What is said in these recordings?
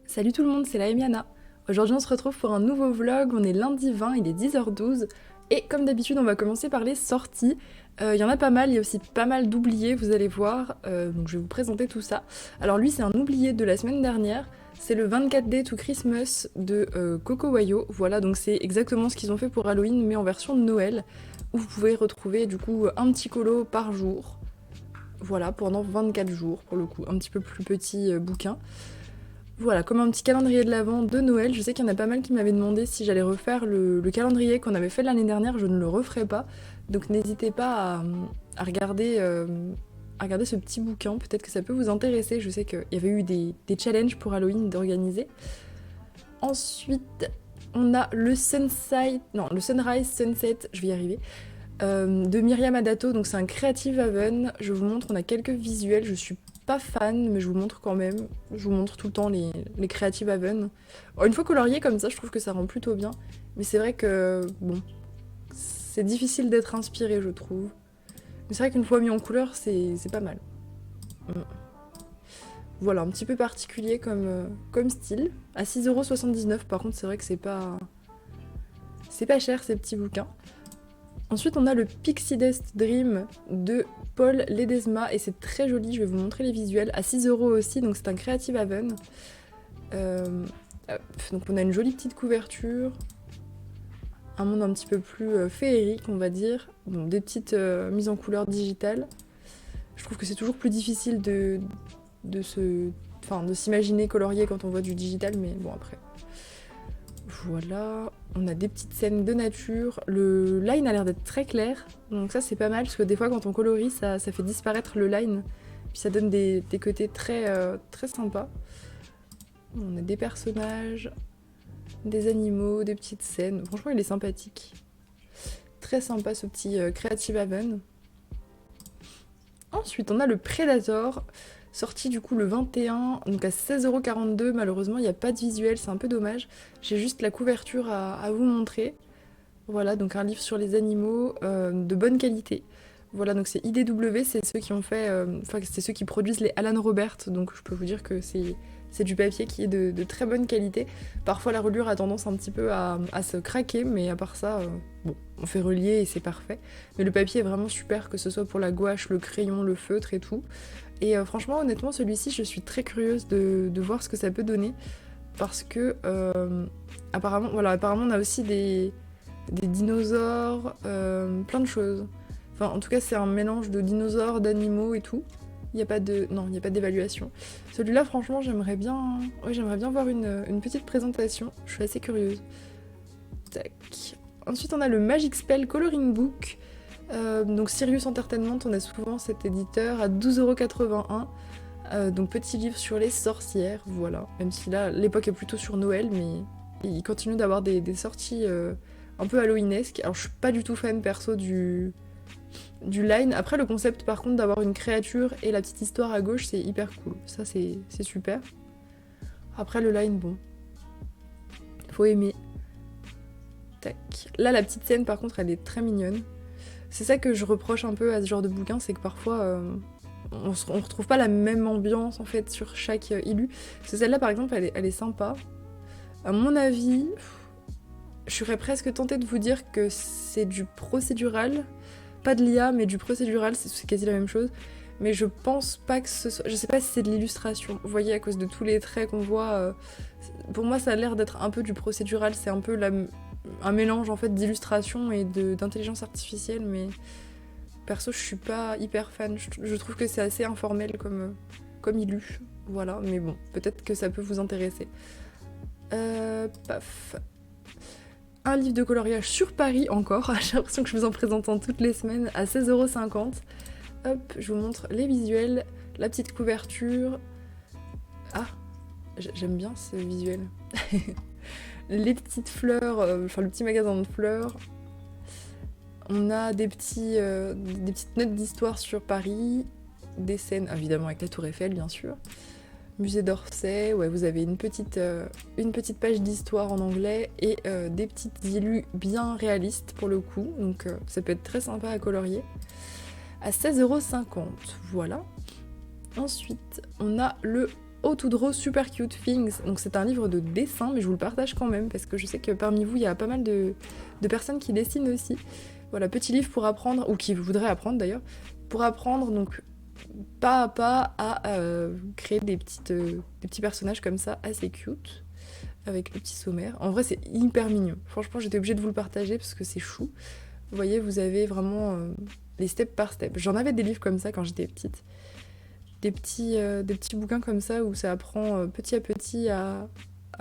Salut tout le monde, c'est la Emiana. Aujourd'hui on se retrouve pour un nouveau vlog, on est lundi 20, il est 10h12 et comme d'habitude on va commencer par les sorties. Il y en a pas mal, il y a aussi pas mal d'oubliés, vous allez voir, donc je vais vous présenter tout ça. Alors lui c'est un oublié de la semaine dernière, c'est le 24 Day to Christmas de Coco Wayo. Voilà, donc c'est exactement ce qu'ils ont fait pour Halloween mais en version de Noël, où vous pouvez retrouver du coup un petit colo par jour. Voilà, pendant 24 jours pour le coup, un petit peu plus petit bouquin. Voilà, comme un petit calendrier de l'Avent de Noël. Je sais qu'il y en a pas mal qui m'avaient demandé si j'allais refaire le calendrier qu'on avait fait l'année dernière. Je ne le referai pas. Donc n'hésitez pas à regarder ce petit bouquin. Peut-être que ça peut vous intéresser. Je sais qu'il y avait eu des challenges pour Halloween d'organiser. Ensuite, on a le Sunrise Sunset, je vais y arriver, de Myriam Adato. Donc c'est un Creative Haven. Je vous montre, on a quelques visuels. Je suis pas fan, mais je vous montre quand même. Je vous montre tout le temps les Creative Haven. Une fois colorié comme ça, je trouve que ça rend plutôt bien. Mais c'est vrai que, bon, c'est difficile d'être inspiré, je trouve. Mais c'est vrai qu'une fois mis en couleur, c'est pas mal. Voilà, un petit peu particulier comme style. À 6,79€, par contre, c'est vrai que c'est pas cher ces petits bouquins. Ensuite, on a le Pixie Dust Dream de Paul Ledesma et c'est très joli. Je vais vous montrer les visuels. À 6€ aussi, donc c'est un Creative Haven. Donc on a une jolie petite couverture. Un monde un petit peu plus féerique, on va dire. Bon, des petites mises en couleur digitales. Je trouve que c'est toujours plus difficile de s'imaginer colorier quand on voit du digital, mais bon, après. Voilà, on a des petites scènes de nature. Le line a l'air d'être très clair, donc ça c'est pas mal, parce que des fois quand on colorie, ça fait disparaître le line, puis ça donne des côtés très sympas. On a des personnages, des animaux, des petites scènes. Franchement, il est sympathique. Très sympa ce petit Creative Haven. Ensuite, on a le Predator, sorti du coup le 21, donc à 16,42€. Malheureusement, il n'y a pas de visuel, c'est un peu dommage. J'ai juste la couverture à vous montrer. Voilà, donc un livre sur les animaux de bonne qualité. Voilà, donc c'est IDW, c'est ceux qui ont fait, c'est ceux qui produisent les Alan Robert, donc je peux vous dire que c'est du papier qui est de très bonne qualité. Parfois la reliure a tendance un petit peu à se craquer, mais à part ça, bon, on fait relier et c'est parfait. Mais le papier est vraiment super, que ce soit pour la gouache, le crayon, le feutre et tout. Et franchement, honnêtement, celui-ci, je suis très curieuse de voir ce que ça peut donner. Parce que, apparemment, on a aussi des dinosaures, plein de choses. Enfin, en tout cas, c'est un mélange de dinosaures, d'animaux et tout. Il n'y a pas d'évaluation. Celui-là, franchement, j'aimerais bien voir une petite présentation. Je suis assez curieuse. Tac. Ensuite, on a le Magic Spell Coloring Book. Donc Sirius Entertainment, on a souvent cet éditeur à 12,81€. Donc petit livre sur les sorcières, voilà. Même si là, l'époque est plutôt sur Noël, mais il continue d'avoir des sorties un peu halloweenesques. Alors je suis pas du tout fan perso du line. Après le concept par contre d'avoir une créature et la petite histoire à gauche, c'est hyper cool. Ça c'est super. Après le line, bon, faut aimer. Tac. Là la petite scène par contre elle est très mignonne. C'est ça que je reproche un peu à ce genre de bouquin, c'est que parfois on retrouve pas la même ambiance en fait sur chaque illu. Parce que celle-là par exemple elle est sympa. À mon avis, je serais presque tentée de vous dire que c'est du procédural. Pas de l'IA mais du procédural, c'est quasi la même chose. Mais je pense pas que ce soit... Je sais pas si c'est de l'illustration. Vous voyez, à cause de tous les traits qu'on voit, pour moi ça a l'air d'être un peu du procédural. C'est un peu un mélange en fait d'illustration et d'intelligence artificielle, mais perso je suis pas hyper fan. Je trouve que c'est assez informel comme illu. Voilà, mais bon, peut-être que ça peut vous intéresser. Paf. Un livre de coloriage sur Paris encore. J'ai l'impression que je vous en présente en toutes les semaines à 16,50€. Hop, je vous montre les visuels, la petite couverture. Ah, j'aime bien ce visuel. Les petites fleurs, le petit magasin de fleurs. On a des petites notes d'histoire sur Paris, des scènes évidemment avec la Tour Eiffel bien sûr. Musée d'Orsay, ouais, vous avez une petite page d'histoire en anglais et des petites illus bien réalistes pour le coup, donc ça peut être très sympa à colorier. À 16,50€, voilà. Ensuite, on a le Oh to Draw Super Cute Things. Donc c'est un livre de dessin, mais je vous le partage quand même, parce que je sais que parmi vous, il y a pas mal de personnes qui dessinent aussi. Voilà, petit livre pour apprendre, ou qui voudraient apprendre d'ailleurs, pour apprendre donc pas à pas à créer des petits personnages comme ça, assez cute, avec le petit sommaire. En vrai, c'est hyper mignon. Franchement, j'étais obligée de vous le partager parce que c'est chou. Vous voyez, vous avez vraiment les step par step. J'en avais des livres comme ça quand j'étais petite. Des petits bouquins comme ça où ça apprend petit à petit à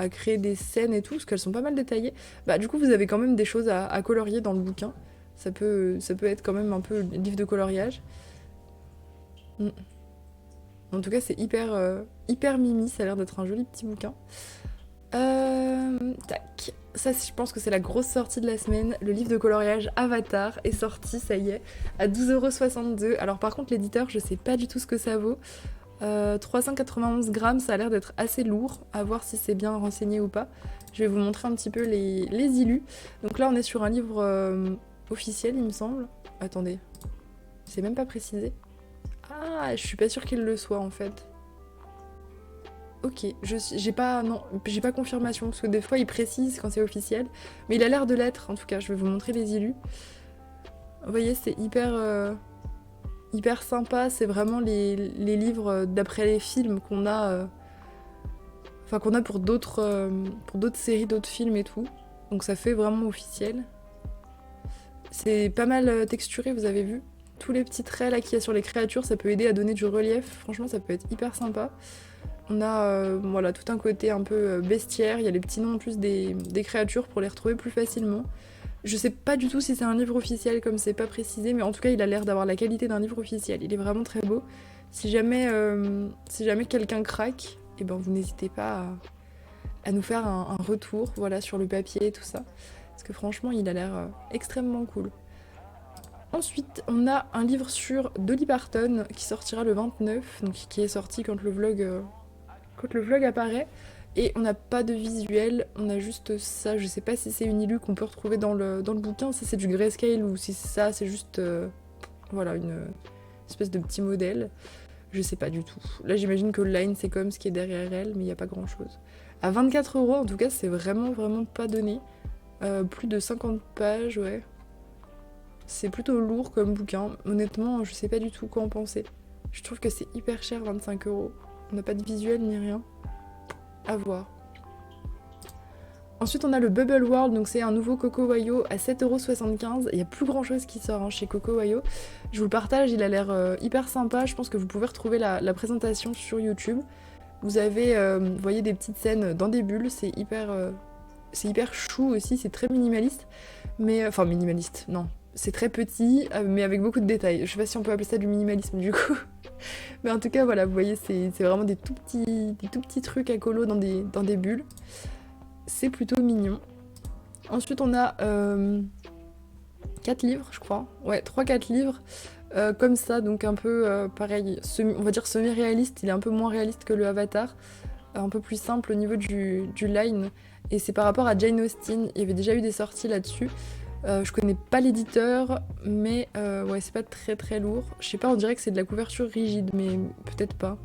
créer des scènes et tout, parce qu'elles sont pas mal détaillées. Bah, du coup, vous avez quand même des choses à colorier dans le bouquin. Ça peut être quand même un peu le livre de coloriage. Mm. En tout cas, c'est hyper mimi, ça a l'air d'être un joli petit bouquin. Tac. Ça, je pense que c'est la grosse sortie de la semaine. Le livre de coloriage Avatar est sorti, ça y est, à 12,62 €. Alors par contre, l'éditeur, je sais pas du tout ce que ça vaut. 391 grammes, ça a l'air d'être assez lourd. À voir si c'est bien renseigné ou pas. Je vais vous montrer un petit peu les illus. Donc là, on est sur un livre officiel, il me semble. Attendez, c'est même pas précisé. Ah, je suis pas sûre qu'il le soit en fait. Ok, j'ai pas confirmation, parce que des fois ils précisent quand c'est officiel, mais il a l'air de l'être, en tout cas, je vais vous montrer les illus. Vous voyez, c'est hyper sympa, c'est vraiment les livres d'après les films qu'on a, qu'on a pour d'autres séries, d'autres films et tout, donc ça fait vraiment officiel. C'est pas mal texturé, vous avez vu. Tous les petits traits là qu'il y a sur les créatures, ça peut aider à donner du relief, franchement ça peut être hyper sympa. On a voilà, tout un côté un peu bestiaire, il y a les petits noms en plus des créatures pour les retrouver plus facilement. Je sais pas du tout si c'est un livre officiel comme c'est pas précisé, mais en tout cas il a l'air d'avoir la qualité d'un livre officiel, il est vraiment très beau. Si jamais quelqu'un craque, et ben vous n'hésitez pas à nous faire un retour voilà, sur le papier et tout ça, parce que franchement il a l'air extrêmement cool. Ensuite, on a un livre sur Dolly Parton qui sortira le 29, donc qui est sorti quand le vlog apparaît. Et on n'a pas de visuel, on a juste ça. Je sais pas si c'est une illu qu'on peut retrouver dans le bouquin, si c'est du grayscale ou si ça c'est juste voilà, une espèce de petit modèle. Je sais pas du tout. Là j'imagine que le line c'est comme ce qui est derrière elle, mais il n'y a pas grand chose. À 24 € en tout cas, c'est vraiment pas donné. Plus de 50 pages, ouais. C'est plutôt lourd comme bouquin. Honnêtement, je sais pas du tout quoi en penser. Je trouve que c'est hyper cher, 25 €. On n'a pas de visuel ni rien. À voir. Ensuite, on a le Bubble World, donc c'est un nouveau Coco Wayo à 7,75 €. Il n'y a plus grand chose qui sort chez Coco Wayo. Je vous le partage, il a l'air hyper sympa. Je pense que vous pouvez retrouver la présentation sur YouTube. Vous avez, vous voyez, des petites scènes dans des bulles. C'est hyper chou aussi, c'est très minimaliste. Mais, enfin, minimaliste, non. C'est très petit, mais avec beaucoup de détails. Je sais pas si on peut appeler ça du minimalisme du coup. Mais en tout cas, voilà, vous voyez, c'est vraiment des tout petits trucs à colo dans des bulles. C'est plutôt mignon. Ensuite, on a 4 livres, je crois. Ouais, 3-4 livres. Comme ça, donc un peu pareil, on va dire semi-réaliste. Il est un peu moins réaliste que le Avatar. Un peu plus simple au niveau du line. Et c'est par rapport à Jane Austen. Il y avait déjà eu des sorties là-dessus. Je connais pas l'éditeur, mais ouais, c'est pas très lourd. Je sais pas, on dirait que c'est de la couverture rigide, mais peut-être pas.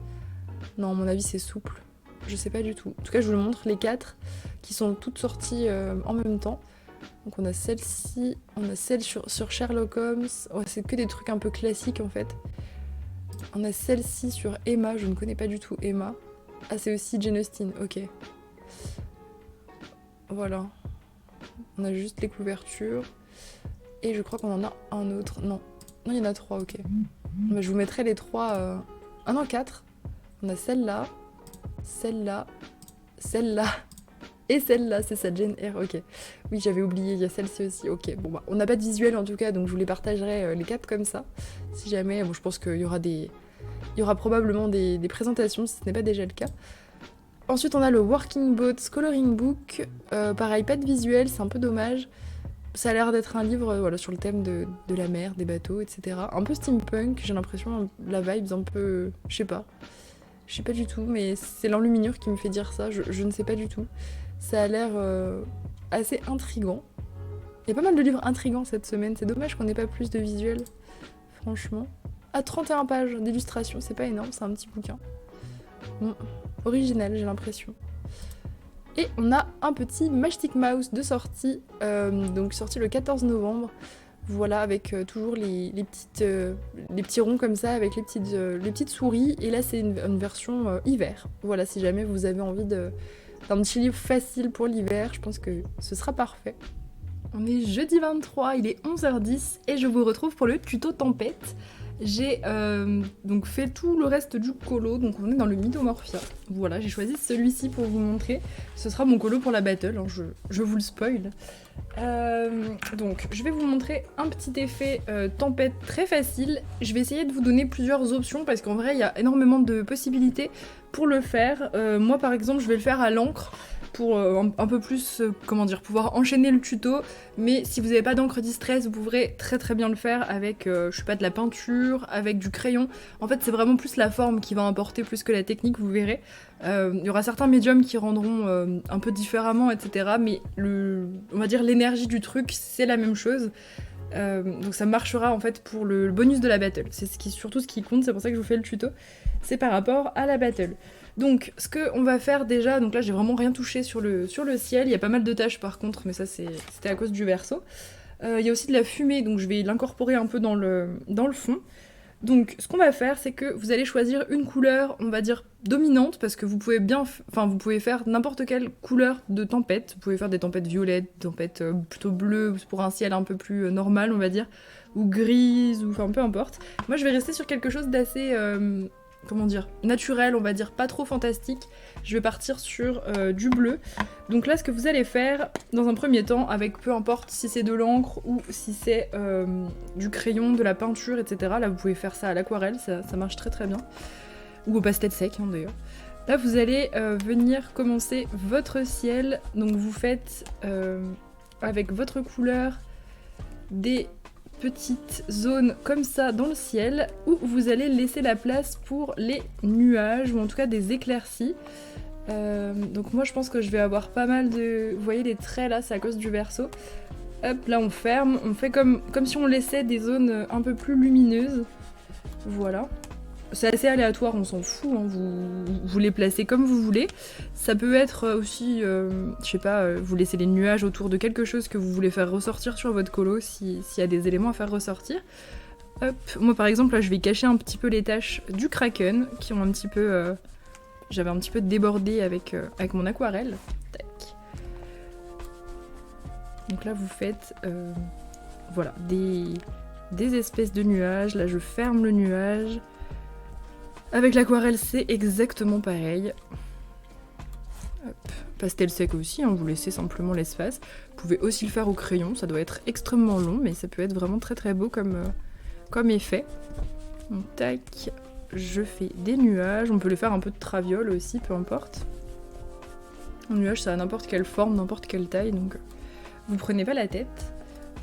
Non, à mon avis, c'est souple. Je sais pas du tout. En tout cas, je vous le montre, les 4 qui sont toutes sorties en même temps. Donc on a celle-ci, on a celle sur Sherlock Holmes. Ouais, c'est que des trucs un peu classiques en fait. On a celle-ci sur Emma, je ne connais pas du tout Emma. Ah, c'est aussi Jane Austen, ok. Voilà. On a juste les couvertures. Et je crois qu'on en a un autre. Non, il y en a 3, ok. Bah, je vous mettrai les 3... Ah non, 4. On a celle-là, celle-là, celle-là et celle-là, c'est ça, Jane Eyre, ok. Oui, j'avais oublié, il y a celle-ci aussi, ok. Bon, bah, on n'a pas de visuel en tout cas, donc je vous les partagerai les 4 comme ça. Si jamais, bon, je pense qu'il y aura il y aura probablement des présentations, si ce n'est pas déjà le cas. Ensuite, on a le Working Boats Coloring Book. Pareil, pas de visuel, c'est un peu dommage. Ça a l'air d'être un livre voilà, sur le thème de la mer, des bateaux, etc. Un peu steampunk, j'ai l'impression, la vibe un peu... Je sais pas du tout, mais c'est l'enluminure qui me fait dire ça, je ne sais pas du tout. Ça a l'air assez intriguant. Il y a pas mal de livres intrigants cette semaine, c'est dommage qu'on n'ait pas plus de visuels, franchement. À 31 pages d'illustration, c'est pas énorme, c'est un petit bouquin. Bon, original, j'ai l'impression. Et on a un petit Matchstick Mouse de sortie, donc sorti le 14 novembre. Voilà, avec toujours les petits ronds comme ça, avec les petites souris. Et là, c'est une version hiver. Voilà, si jamais vous avez envie d'un petit livre facile pour l'hiver, je pense que ce sera parfait. On est jeudi 23, il est 11h10 et je vous retrouve pour le tuto tempête. J'ai donc fait tout le reste du colo, donc on est dans le Midomorphia. Voilà, j'ai choisi celui-ci pour vous montrer. Ce sera mon colo pour la battle, hein, je vous le spoil. Donc je vais vous montrer un petit effet tempête très facile. Je vais essayer de vous donner plusieurs options parce qu'en vrai il y a énormément de possibilités pour le faire. Moi par exemple je vais le faire à l'encre pour un peu plus, comment dire, pouvoir enchaîner le tuto. Mais si vous n'avez pas d'encre distress, vous pourrez très bien le faire avec, je sais pas, de la peinture, avec du crayon. En fait, c'est vraiment plus la forme qui va importer plus que la technique, vous verrez. Il y aura certains médiums qui rendront un peu différemment, etc. Mais on va dire l'énergie du truc, c'est la même chose. Donc ça marchera en fait pour le bonus de la battle. C'est surtout ce qui compte, c'est pour ça que je vous fais le tuto. C'est par rapport à la battle. Donc ce qu'on va faire déjà, donc là j'ai vraiment rien touché sur le ciel, il y a pas mal de taches par contre, mais ça c'était à cause du verso. Il y a aussi de la fumée, donc je vais l'incorporer un peu dans le fond. Donc ce qu'on va faire, c'est que vous allez choisir une couleur, on va dire dominante, parce que vous pouvez vous pouvez faire n'importe quelle couleur de tempête. Vous pouvez faire des tempêtes violettes, des tempêtes plutôt bleues, pour un ciel un peu plus normal, on va dire, ou grise, ou enfin peu importe. Moi je vais rester sur quelque chose d'assez, comment dire, naturel, on va dire, pas trop fantastique. Je vais partir sur du bleu. Donc là, ce que vous allez faire, dans un premier temps, avec peu importe si c'est de l'encre ou si c'est du crayon, de la peinture, etc. Là, vous pouvez faire ça à l'aquarelle, ça marche très bien. Ou au pastel sec, hein, d'ailleurs. Là, vous allez venir commencer votre ciel. Donc vous faites, avec votre couleur, des petites zones comme ça dans le ciel où vous allez laisser la place pour les nuages ou en tout cas des éclaircies. Donc moi je pense que je vais avoir pas mal de... Vous voyez les traits là, c'est à cause du verso. Hop, là on ferme, on fait comme si on laissait des zones un peu plus lumineuses. Voilà. C'est assez aléatoire, on s'en fout, hein. Vous les placez comme vous voulez. Ça peut être aussi, je sais pas, vous laissez les nuages autour de quelque chose que vous voulez faire ressortir sur votre colo, s'il y a des éléments à faire ressortir. Hop, moi par exemple là je vais cacher un petit peu les taches du Kraken, qui ont un petit peu... j'avais un petit peu débordé avec mon aquarelle. Tac. Donc là vous faites, voilà, des espèces de nuages. Là je ferme le nuage. Avec l'aquarelle, c'est exactement pareil. Hop. Pastel sec aussi, hein, vous laissez simplement l'espace. Vous pouvez aussi le faire au crayon, ça doit être extrêmement long, mais ça peut être vraiment très beau comme effet. Donc, tac, je fais des nuages. On peut le faire un peu de traviole aussi, peu importe. Un nuage, ça a n'importe quelle forme, n'importe quelle taille, donc vous prenez pas la tête.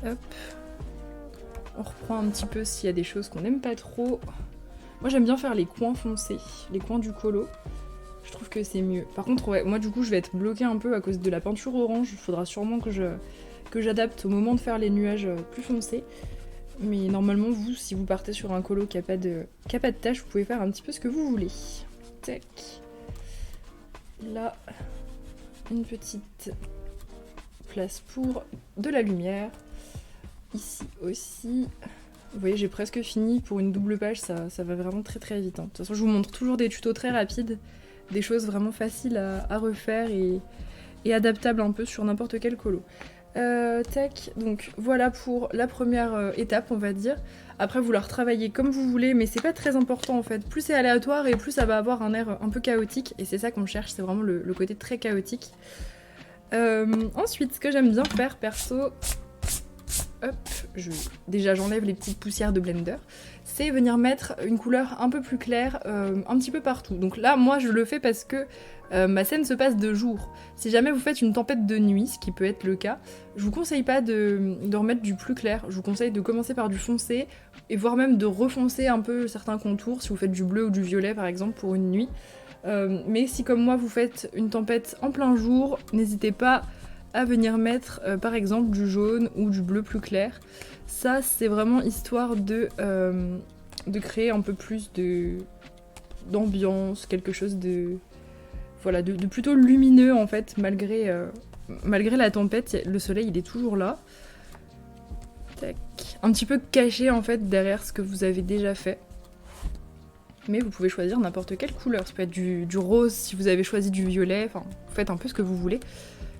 Hop. On reprend un petit peu s'il y a des choses qu'on n'aime pas trop. Moi j'aime bien faire les coins foncés, les coins du colo. Je trouve que c'est mieux. Par contre, ouais, moi du coup je vais être bloquée un peu à cause de la peinture orange. Il faudra sûrement que j'adapte au moment de faire les nuages plus foncés. Mais normalement vous, si vous partez sur un colo qui a pas de tâche, vous pouvez faire un petit peu ce que vous voulez. Tac. Là, une petite place pour de la lumière. Ici aussi. Vous voyez, j'ai presque fini. Pour une double page, ça va vraiment très vite. Hein. De toute façon, je vous montre toujours des tutos très rapides, des choses vraiment faciles à refaire et adaptables un peu sur n'importe quel colo. Tac, donc voilà pour la première étape, on va dire. Après, vous la retravaillez comme vous voulez, mais c'est pas très important en fait. Plus c'est aléatoire et plus ça va avoir un air un peu chaotique, et c'est ça qu'on cherche, c'est vraiment le côté très chaotique. Ensuite, ce que j'aime bien faire perso... Hop, déjà j'enlève les petites poussières de Blender, c'est venir mettre une couleur un peu plus claire un petit peu partout. Donc là, moi je le fais parce que ma scène se passe de jour. Si jamais vous faites une tempête de nuit, ce qui peut être le cas, je vous conseille pas de remettre du plus clair. Je vous conseille de commencer par du foncé, et voire même de refoncer un peu certains contours, si vous faites du bleu ou du violet par exemple pour une nuit. Mais si comme moi vous faites une tempête en plein jour, n'hésitez pas à venir mettre par exemple du jaune ou du bleu plus clair. Ça c'est vraiment histoire de créer un peu plus d'ambiance, quelque chose de... Voilà, de plutôt lumineux en fait, malgré la tempête, le soleil il est toujours là. Tac. Un petit peu caché en fait derrière ce que vous avez déjà fait. Mais vous pouvez choisir n'importe quelle couleur. Ça peut être du rose si vous avez choisi du violet, enfin, vous faites un peu ce que vous voulez.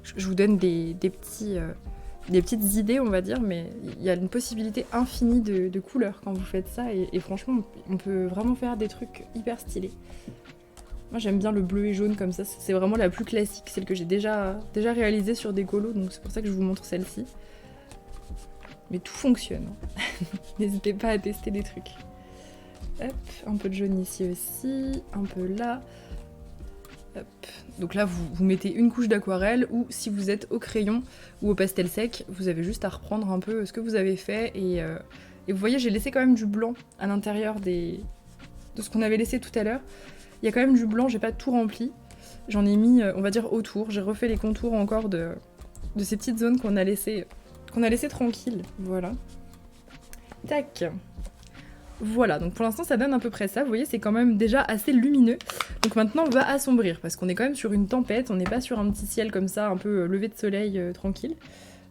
Je vous donne des petites idées, on va dire, mais il y a une possibilité infinie de couleurs quand vous faites ça, et franchement, on peut vraiment faire des trucs hyper stylés. Moi j'aime bien le bleu et jaune comme ça, c'est vraiment la plus classique, celle que j'ai déjà réalisée sur des colos, donc c'est pour ça que je vous montre celle-ci. Mais tout fonctionne. N'hésitez pas à tester des trucs. Hop, un peu de jaune ici aussi, un peu là. Hop. Donc là vous mettez une couche d'aquarelle, ou si vous êtes au crayon ou au pastel sec, vous avez juste à reprendre un peu ce que vous avez fait, et vous voyez j'ai laissé quand même du blanc à l'intérieur de ce qu'on avait laissé tout à l'heure. Il y a quand même du blanc, j'ai pas tout rempli. J'en ai mis, on va dire, autour. J'ai refait les contours encore de ces petites zones qu'on a laissées tranquilles. Voilà. Tac. Voilà, donc pour l'instant ça donne à peu près ça. Vous voyez, c'est quand même déjà assez lumineux. Donc maintenant on va assombrir, parce qu'on est quand même sur une tempête. On n'est pas sur un petit ciel comme ça, un peu levé de soleil tranquille.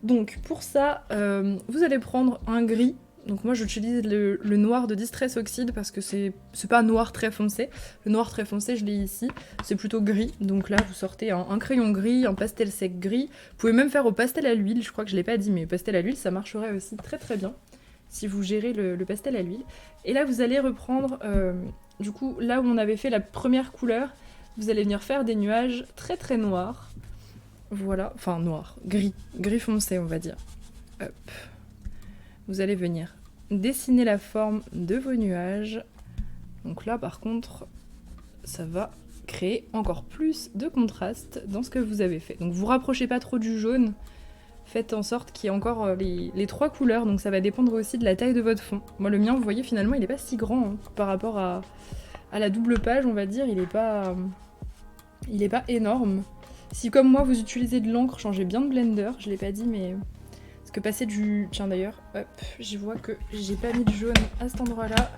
Donc pour ça, vous allez prendre un gris. Donc moi j'utilise le noir de Distress Oxide parce que c'est pas noir très foncé. Le noir très foncé je l'ai ici, c'est plutôt gris. Donc là vous sortez un crayon gris, un pastel sec gris. Vous pouvez même faire au pastel à l'huile, je crois que je l'ai pas dit, mais pastel à l'huile ça marcherait aussi très très bien si vous gérez le pastel à l'huile. Et là vous allez reprendre, du coup là où on avait fait la première couleur, vous allez venir faire des nuages très très noirs. Voilà, enfin noir, gris foncé on va dire. Hop. Vous allez venir dessiner la forme de vos nuages. Donc là par contre, ça va créer encore plus de contraste dans ce que vous avez fait. Donc vous rapprochez pas trop du jaune, faites en sorte qu'il y ait encore les trois couleurs, donc ça va dépendre aussi de la taille de votre fond. Moi le mien, vous voyez, finalement il est pas si grand hein, par rapport à la double page, on va dire, il est pas énorme. Si comme moi vous utilisez de l'encre, changez bien de blender, je l'ai pas dit mais... Parce que passer du... Tiens d'ailleurs, hop, j'y vois que j'ai pas mis de jaune à cet endroit-là.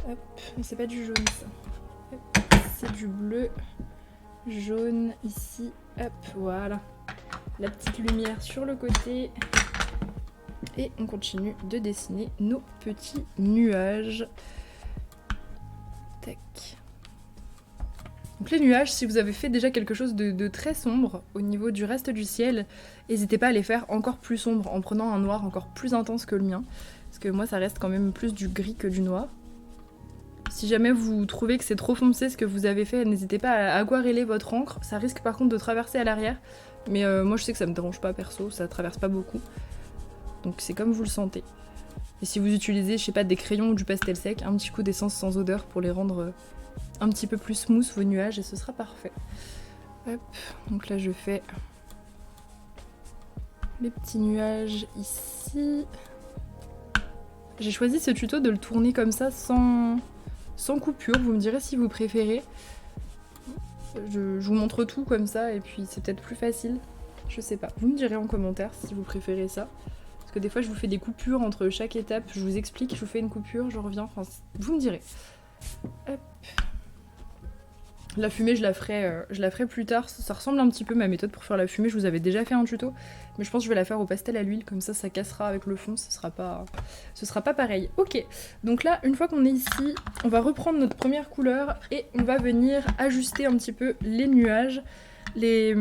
Hop, mais c'est pas du jaune ça. C'est du bleu, jaune ici, hop, voilà. La petite lumière sur le côté. Et on continue de dessiner nos petits nuages. Tac. Donc les nuages, si vous avez fait déjà quelque chose de très sombre au niveau du reste du ciel, n'hésitez pas à les faire encore plus sombres en prenant un noir encore plus intense que le mien. Parce que moi ça reste quand même plus du gris que du noir. Si jamais vous trouvez que c'est trop foncé ce que vous avez fait, n'hésitez pas à aquareller votre encre. Ça risque par contre de traverser à l'arrière. Mais moi je sais que ça me dérange pas perso, ça traverse pas beaucoup. Donc c'est comme vous le sentez. Et si vous utilisez, je sais pas, des crayons ou du pastel sec, un petit coup d'essence sans odeur pour les rendre... un petit peu plus smooth vos nuages et ce sera parfait. Hop, donc là je fais les petits nuages ici. J'ai choisi ce tuto de le tourner comme ça sans coupure, vous me direz si vous préférez. Je vous montre tout comme ça et puis c'est peut-être plus facile, je sais pas. Vous me direz en commentaire si vous préférez ça. Parce que des fois je vous fais des coupures entre chaque étape, je vous explique, je vous fais une coupure, je reviens, enfin vous me direz. Hop. La fumée, je la ferai plus tard. Ça ressemble un petit peu à ma méthode pour faire la fumée. Je vous avais déjà fait un tuto, mais je pense que je vais la faire au pastel à l'huile. Comme ça cassera avec le fond. Ce sera pas pareil. Ok, donc là, une fois qu'on est ici, on va reprendre notre première couleur et on va venir ajuster un petit peu les nuages, les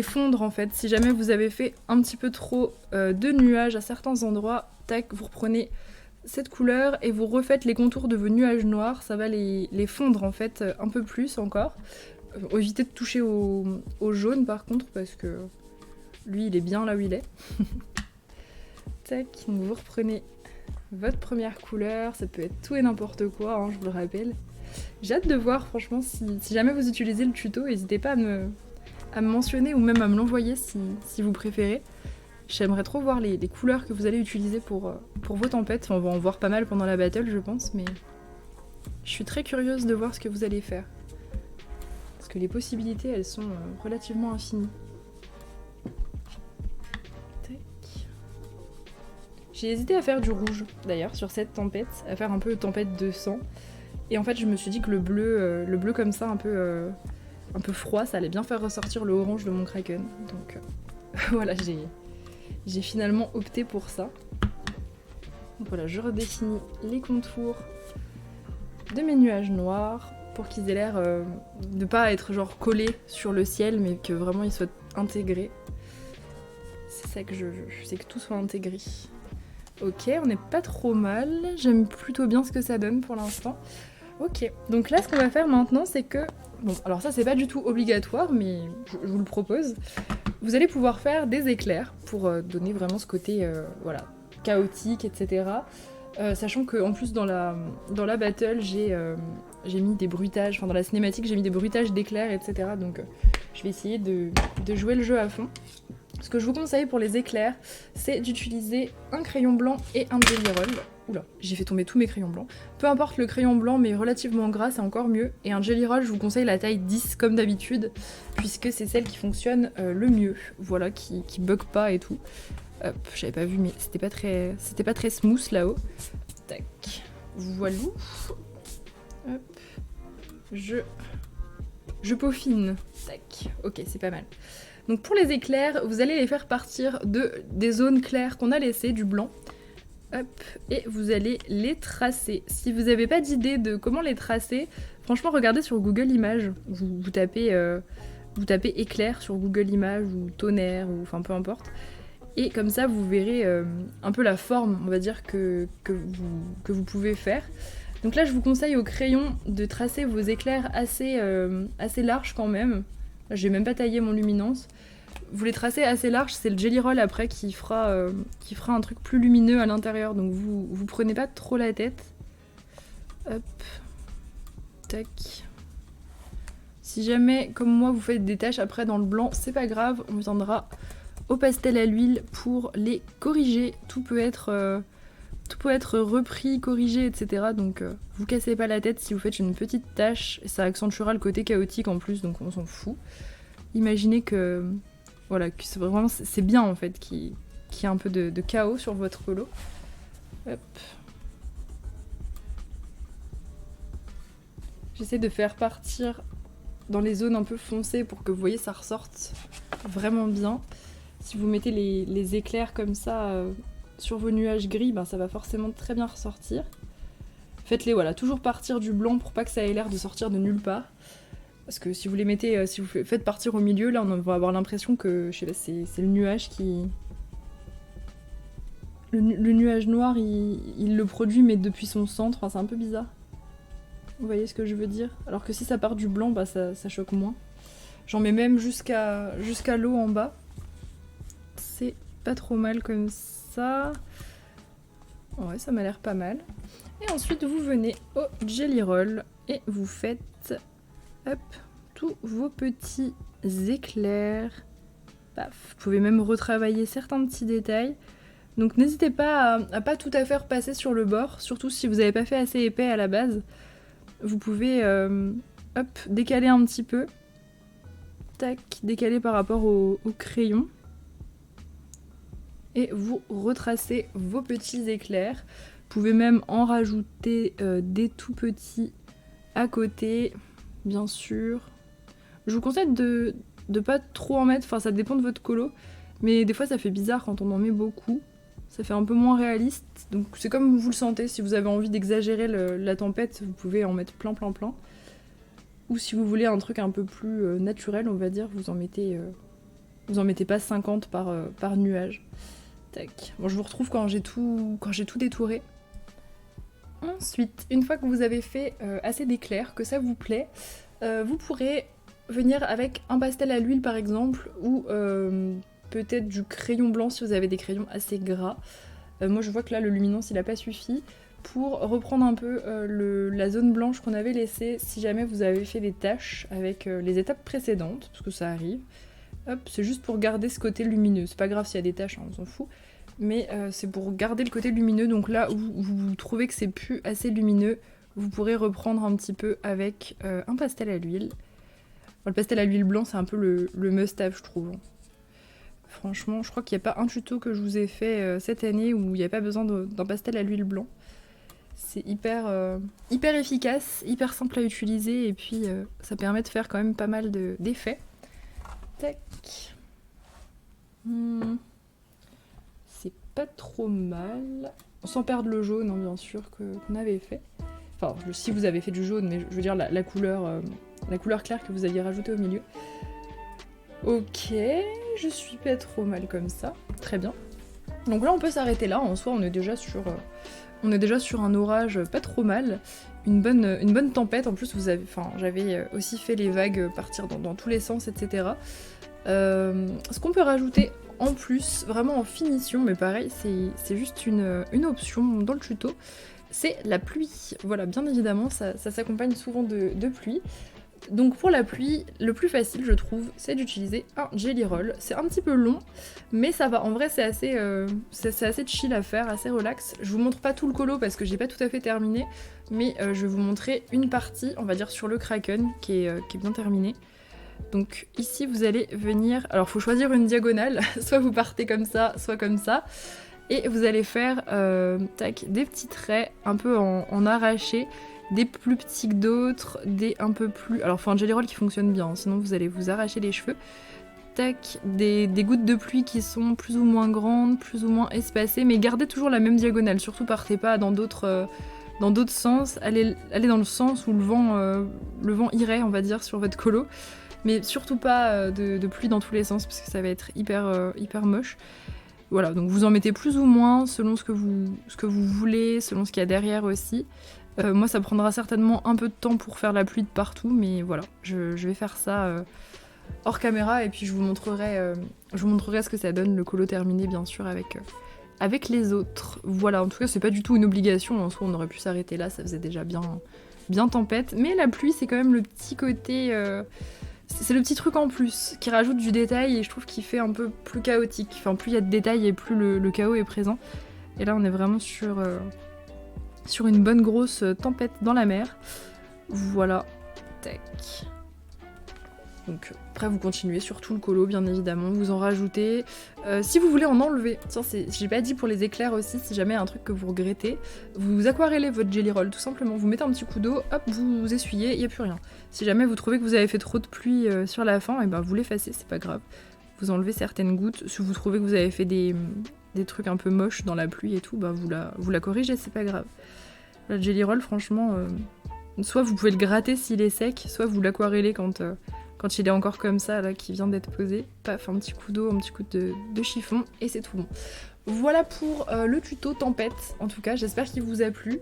fondre en fait. Si jamais vous avez fait un petit peu trop de nuages à certains endroits, tac, vous reprenez cette couleur et vous refaites les contours de vos nuages noirs, ça va les fondre en fait un peu plus encore. Évitez de toucher au jaune par contre parce que lui il est bien là où il est. Tac, donc vous reprenez votre première couleur, ça peut être tout et n'importe quoi, hein, je vous le rappelle. J'ai hâte de voir franchement si jamais vous utilisez le tuto, n'hésitez pas à me mentionner ou même à me l'envoyer si vous préférez. J'aimerais trop voir les couleurs que vous allez utiliser pour vos tempêtes. On va en voir pas mal pendant la battle, je pense, mais je suis très curieuse de voir ce que vous allez faire. Parce que les possibilités, elles sont relativement infinies. Tac. J'ai hésité à faire du rouge d'ailleurs sur cette tempête, à faire un peu tempête de sang. Et en fait je me suis dit que le bleu comme ça un peu froid, ça allait bien faire ressortir le orange de mon Kraken. Donc voilà, j'ai finalement opté pour ça. Donc voilà, je redéfinis les contours de mes nuages noirs pour qu'ils aient l'air de pas être genre collés sur le ciel, mais que vraiment ils soient intégrés. C'est ça que je veux, c'est que tout soit intégré. Ok, on n'est pas trop mal, j'aime plutôt bien ce que ça donne pour l'instant. Ok, donc là ce qu'on va faire maintenant c'est que... Bon, alors ça c'est pas du tout obligatoire, mais je vous le propose. Vous allez pouvoir faire des éclairs pour donner vraiment ce côté voilà, chaotique, etc. Sachant qu'en plus dans la battle j'ai mis des bruitages, enfin dans la cinématique j'ai mis des bruitages d'éclairs, etc. Donc je vais essayer de jouer le jeu à fond. Ce que je vous conseille pour les éclairs, c'est d'utiliser un crayon blanc et un Jelly Roll. Oula, j'ai fait tomber tous mes crayons blancs. Peu importe le crayon blanc, mais relativement gras, c'est encore mieux. Et un Jelly Roll, je vous conseille la taille 10 comme d'habitude, puisque c'est celle qui fonctionne le mieux. Voilà, qui bug pas et tout. Hop, j'avais pas vu, mais c'était pas très smooth là-haut. Tac, voilà. Hop, je peaufine. Tac, ok, c'est pas mal. Donc pour les éclairs, vous allez les faire partir des zones claires qu'on a laissées, du blanc. Hop, et vous allez les tracer. Si vous n'avez pas d'idée de comment les tracer, franchement regardez sur Google Images. Vous tapez éclair sur Google Images ou tonnerre, ou enfin peu importe. Et comme ça vous verrez un peu la forme, on va dire, que vous pouvez faire. Donc là je vous conseille au crayon de tracer vos éclairs assez larges quand même. Là, j'ai même pas taillé mon luminance. Vous les tracez assez large, c'est le Jelly Roll après qui fera un truc plus lumineux à l'intérieur. Donc vous prenez pas trop la tête. Hop. Tac. Si jamais, comme moi, vous faites des taches après dans le blanc, c'est pas grave, on viendra au pastel à l'huile pour les corriger. Tout peut être repris, corrigé, etc. Donc vous cassez pas la tête si vous faites une petite tache, et ça accentuera le côté chaotique en plus, donc on s'en fout. Imaginez que voilà, que c'est bien en fait qu'il y ait un peu de chaos sur votre colo. Hop. J'essaie de faire partir dans les zones un peu foncées pour que vous voyez ça ressorte vraiment bien. Si vous mettez les éclairs comme ça sur vos nuages gris, ben ça va forcément très bien ressortir. Faites-les voilà, toujours partir du blanc pour pas que ça ait l'air de sortir de nulle part. Parce que si vous les mettez, si vous faites partir au milieu, là on va avoir l'impression que, je sais pas, c'est le nuage qui... Le nuage noir, il le produit mais depuis son centre, enfin, c'est un peu bizarre. Vous voyez ce que je veux dire? Alors que si ça part du blanc, bah ça choque moins. J'en mets même jusqu'à l'eau en bas. C'est pas trop mal comme ça. Ouais, ça m'a l'air pas mal. Et ensuite, vous venez au Jelly Roll et vous faites hop, tous vos petits éclairs. Paf. Vous pouvez même retravailler certains petits détails. Donc n'hésitez pas à pas tout à faire passer sur le bord, surtout si vous n'avez pas fait assez épais à la base. Vous pouvez hop, décaler un petit peu. Tac, décaler par rapport au crayon. Et vous retracez vos petits éclairs. Vous pouvez même en rajouter des tout petits à côté, bien sûr. Je vous conseille de pas trop en mettre, enfin ça dépend de votre colo, mais des fois ça fait bizarre quand on en met beaucoup. Ça fait un peu moins réaliste, donc c'est comme vous le sentez. Si vous avez envie d'exagérer la tempête, vous pouvez en mettre plein. Ou si vous voulez un truc un peu plus naturel, on va dire, vous en mettez pas 50 par nuage. Tac. Bon, je vous retrouve quand j'ai tout détouré. Ensuite, une fois que vous avez fait assez d'éclairs, que ça vous plaît, vous pourrez venir avec un pastel à l'huile par exemple, ou peut-être du crayon blanc si vous avez des crayons assez gras. Moi je vois que là le luminance il a pas suffi. Pour reprendre un peu la zone blanche qu'on avait laissée, si jamais vous avez fait des taches avec les étapes précédentes, parce que ça arrive. Hop, c'est juste pour garder ce côté lumineux. C'est pas grave s'il y a des taches, hein, on s'en fout. Mais c'est pour garder le côté lumineux. Donc là où vous trouvez que c'est plus assez lumineux, vous pourrez reprendre un petit peu avec un pastel à l'huile. Bon, le pastel à l'huile blanc, c'est un peu le must-have, je trouve. Franchement, je crois qu'il n'y a pas un tuto que je vous ai fait cette année où il n'y a pas besoin d'un pastel à l'huile blanc. C'est hyper efficace, hyper simple à utiliser et puis ça permet de faire quand même pas mal d'effets. Tac. C'est pas trop mal. Sans perdre le jaune, hein, bien sûr, qu'on avait fait. Enfin, si vous avez fait du jaune, mais je veux dire la couleur claire que vous aviez rajoutée au milieu. Ok, je suis pas trop mal comme ça. Très bien. Donc là, on peut s'arrêter là. En soi, on est déjà sur un orage pas trop mal. Une bonne tempête. En plus, j'avais aussi fait les vagues partir dans tous les sens, etc. Ce qu'on peut rajouter en plus, vraiment en finition, mais pareil, c'est juste une option dans le tuto, c'est la pluie. Voilà, bien évidemment, ça s'accompagne souvent de pluie. Donc pour la pluie, le plus facile, je trouve, c'est d'utiliser un jelly roll. C'est un petit peu long, mais ça va. En vrai, c'est assez chill à faire, assez relax. Je vous montre pas tout le colo parce que j'ai pas tout à fait terminé, mais je vais vous montrer une partie, on va dire sur le Kraken, qui est bien terminée. Donc ici, vous allez venir... Alors, faut choisir une diagonale. Soit vous partez comme ça, soit comme ça. Et vous allez faire des petits traits un peu en arraché. Des plus petits que d'autres, des un peu plus... Alors, faut un jelly roll qui fonctionne bien, hein, sinon vous allez vous arracher les cheveux. Tac, des gouttes de pluie qui sont plus ou moins grandes, plus ou moins espacées, mais gardez toujours la même diagonale. Surtout, partez pas dans d'autres sens. Allez dans le sens où le vent irait, on va dire, sur votre colo. Mais surtout pas de pluie dans tous les sens, parce que ça va être hyper moche. Voilà, donc vous en mettez plus ou moins, selon ce que vous voulez, selon ce qu'il y a derrière aussi. Moi, ça prendra certainement un peu de temps pour faire la pluie de partout, mais voilà, je vais faire ça hors caméra, et puis je vous montrerai ce que ça donne, le colo terminé, bien sûr, avec les autres. Voilà, en tout cas, c'est pas du tout une obligation, en soi, on aurait pu s'arrêter là, ça faisait déjà bien tempête, mais la pluie, c'est quand même le petit côté... c'est le petit truc en plus, qui rajoute du détail, et je trouve qu'il fait un peu plus chaotique. Enfin, plus il y a de détails, et plus le chaos est présent. Et là, on est vraiment sur une bonne grosse tempête dans la mer. Voilà. Tac. Donc après vous continuez sur tout le colo bien évidemment, vous en rajoutez. Si vous voulez en enlever, tiens, j'ai pas dit pour les éclairs aussi, si jamais il y a un truc que vous regrettez, vous aquarellez votre jelly roll tout simplement, vous mettez un petit coup d'eau, hop, vous essuyez, il n'y a plus rien. Si jamais vous trouvez que vous avez fait trop de pluie sur la fin, et ben vous l'effacez, c'est pas grave. Vous enlevez certaines gouttes, si vous trouvez que vous avez fait des trucs un peu moches dans la pluie et tout, bah vous la corrigez, c'est pas grave. Le jelly roll, franchement, soit vous pouvez le gratter s'il est sec, soit vous l'aquarellez quand il est encore comme ça, là, qui vient d'être posé. Paf, un petit coup d'eau, un petit coup de chiffon, et c'est tout bon. Voilà pour le tuto tempête, en tout cas, j'espère qu'il vous a plu.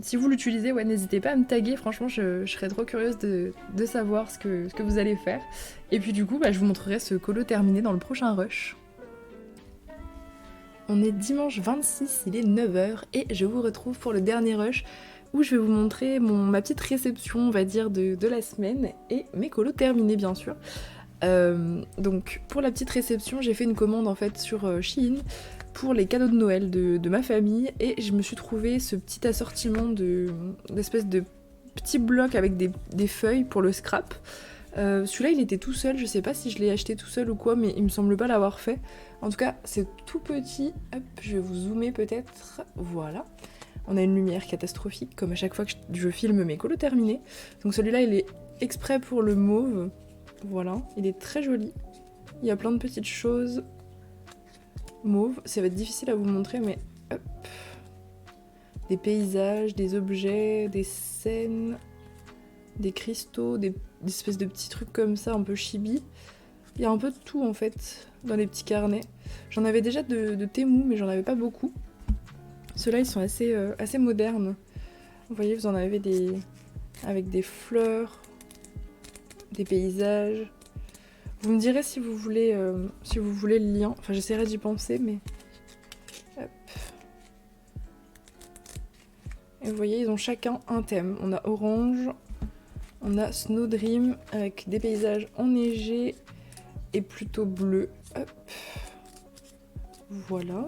Si vous l'utilisez, ouais, n'hésitez pas à me taguer, franchement, je serais trop curieuse de savoir ce que vous allez faire. Et puis du coup, je vous montrerai ce colo terminé dans le prochain rush. On est dimanche 26, il est 9h, et je vous retrouve pour le dernier rush, où je vais vous montrer ma petite réception, on va dire, de la semaine, et mes colos terminés, bien sûr. Donc, pour la petite réception, j'ai fait une commande, en fait, sur Shein, pour les cadeaux de Noël de ma famille, et je me suis trouvé ce petit assortiment d'espèces de petits blocs avec des feuilles pour le scrap. Celui-là, il était tout seul, je sais pas si je l'ai acheté tout seul ou quoi, mais il me semble pas l'avoir fait. En tout cas, c'est tout petit. Hop, je vais vous zoomer peut-être. Voilà. On a une lumière catastrophique, comme à chaque fois que je filme mes colos terminés. Donc celui-là, il est exprès pour le mauve. Voilà, il est très joli. Il y a plein de petites choses mauves. Ça va être difficile à vous montrer, mais hop. Des paysages, des objets, des scènes, des cristaux, des espèces de petits trucs comme ça, un peu chibi. Il y a un peu de tout en fait dans les petits carnets. J'en avais déjà de Temu, mais j'en avais pas beaucoup. Ceux-là, ils sont assez modernes. Vous voyez, vous en avez avec des fleurs, des paysages. Vous me direz si vous voulez le lien. Enfin, j'essaierai d'y penser, mais... Hop. Et vous voyez, ils ont chacun un thème. On a orange, on a Snow Dream avec des paysages enneigés et plutôt bleus. Hop. Voilà.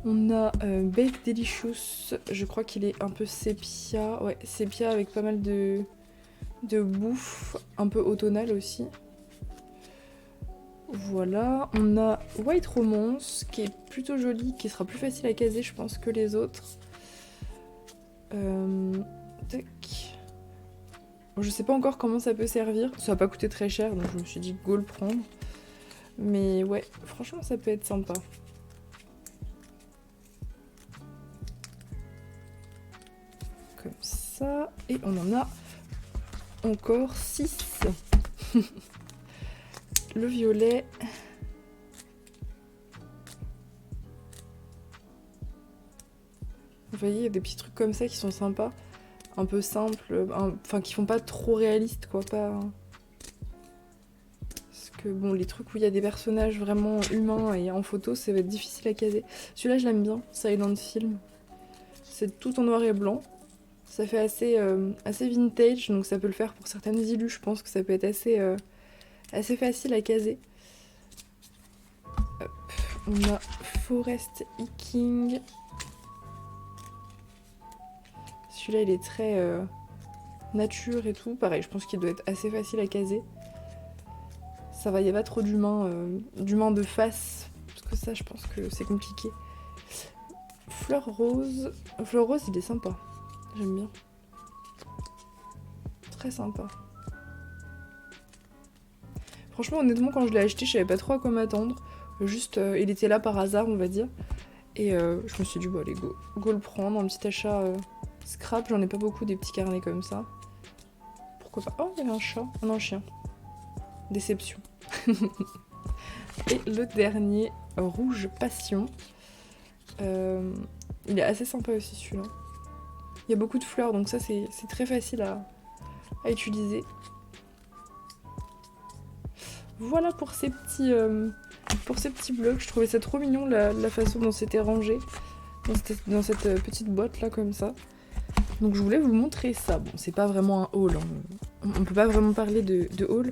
On a Baked Delicious, je crois qu'il est un peu sépia. Ouais, sépia avec pas mal de bouffe, un peu automnale aussi. Voilà, on a White Romance qui est plutôt joli, qui sera plus facile à caser je pense que les autres. Tac. Je sais pas encore comment ça peut servir, ça va pas coûter très cher donc je me suis dit go le prendre. Mais ouais, franchement ça peut être sympa. Comme ça, et on en a encore 6. Le violet. Vous voyez, il y a des petits trucs comme ça qui sont sympas. Un peu simples, enfin qui font pas trop réalistes quoi, pas... Parce que bon, les trucs où il y a des personnages vraiment humains et en photo, ça va être difficile à caser. Celui-là je l'aime bien, Silent Film. C'est tout en noir et blanc. Ça fait assez vintage, donc ça peut le faire pour certaines illus, je pense que ça peut être assez facile à caser. Hop. On a Forest Hiking. Celui-là, il est très nature et tout. Pareil, je pense qu'il doit être assez facile à caser. Ça va, il n'y a pas trop d'humains de face, parce que ça, je pense que c'est compliqué. Fleur rose. Fleur rose, il est sympa. J'aime bien. Très sympa. Franchement, honnêtement, quand je l'ai acheté, je savais pas trop à quoi m'attendre. Juste, il était là par hasard, on va dire. Et je me suis dit, bon, allez, go le prendre. Un petit achat scrap. J'en ai pas beaucoup, des petits carnets comme ça. Pourquoi pas. Oh, il y avait un chat. Ah non, un chien. Déception. Et le dernier, Rouge Passion. Il est assez sympa aussi, celui-là. Il y a beaucoup de fleurs, donc ça, c'est très facile à utiliser. Voilà pour ces petits blocs. Je trouvais ça trop mignon la façon dont c'était rangé dans cette petite boîte là comme ça. Donc je voulais vous montrer ça. Bon, c'est pas vraiment un haul, hein. On peut pas vraiment parler de haul.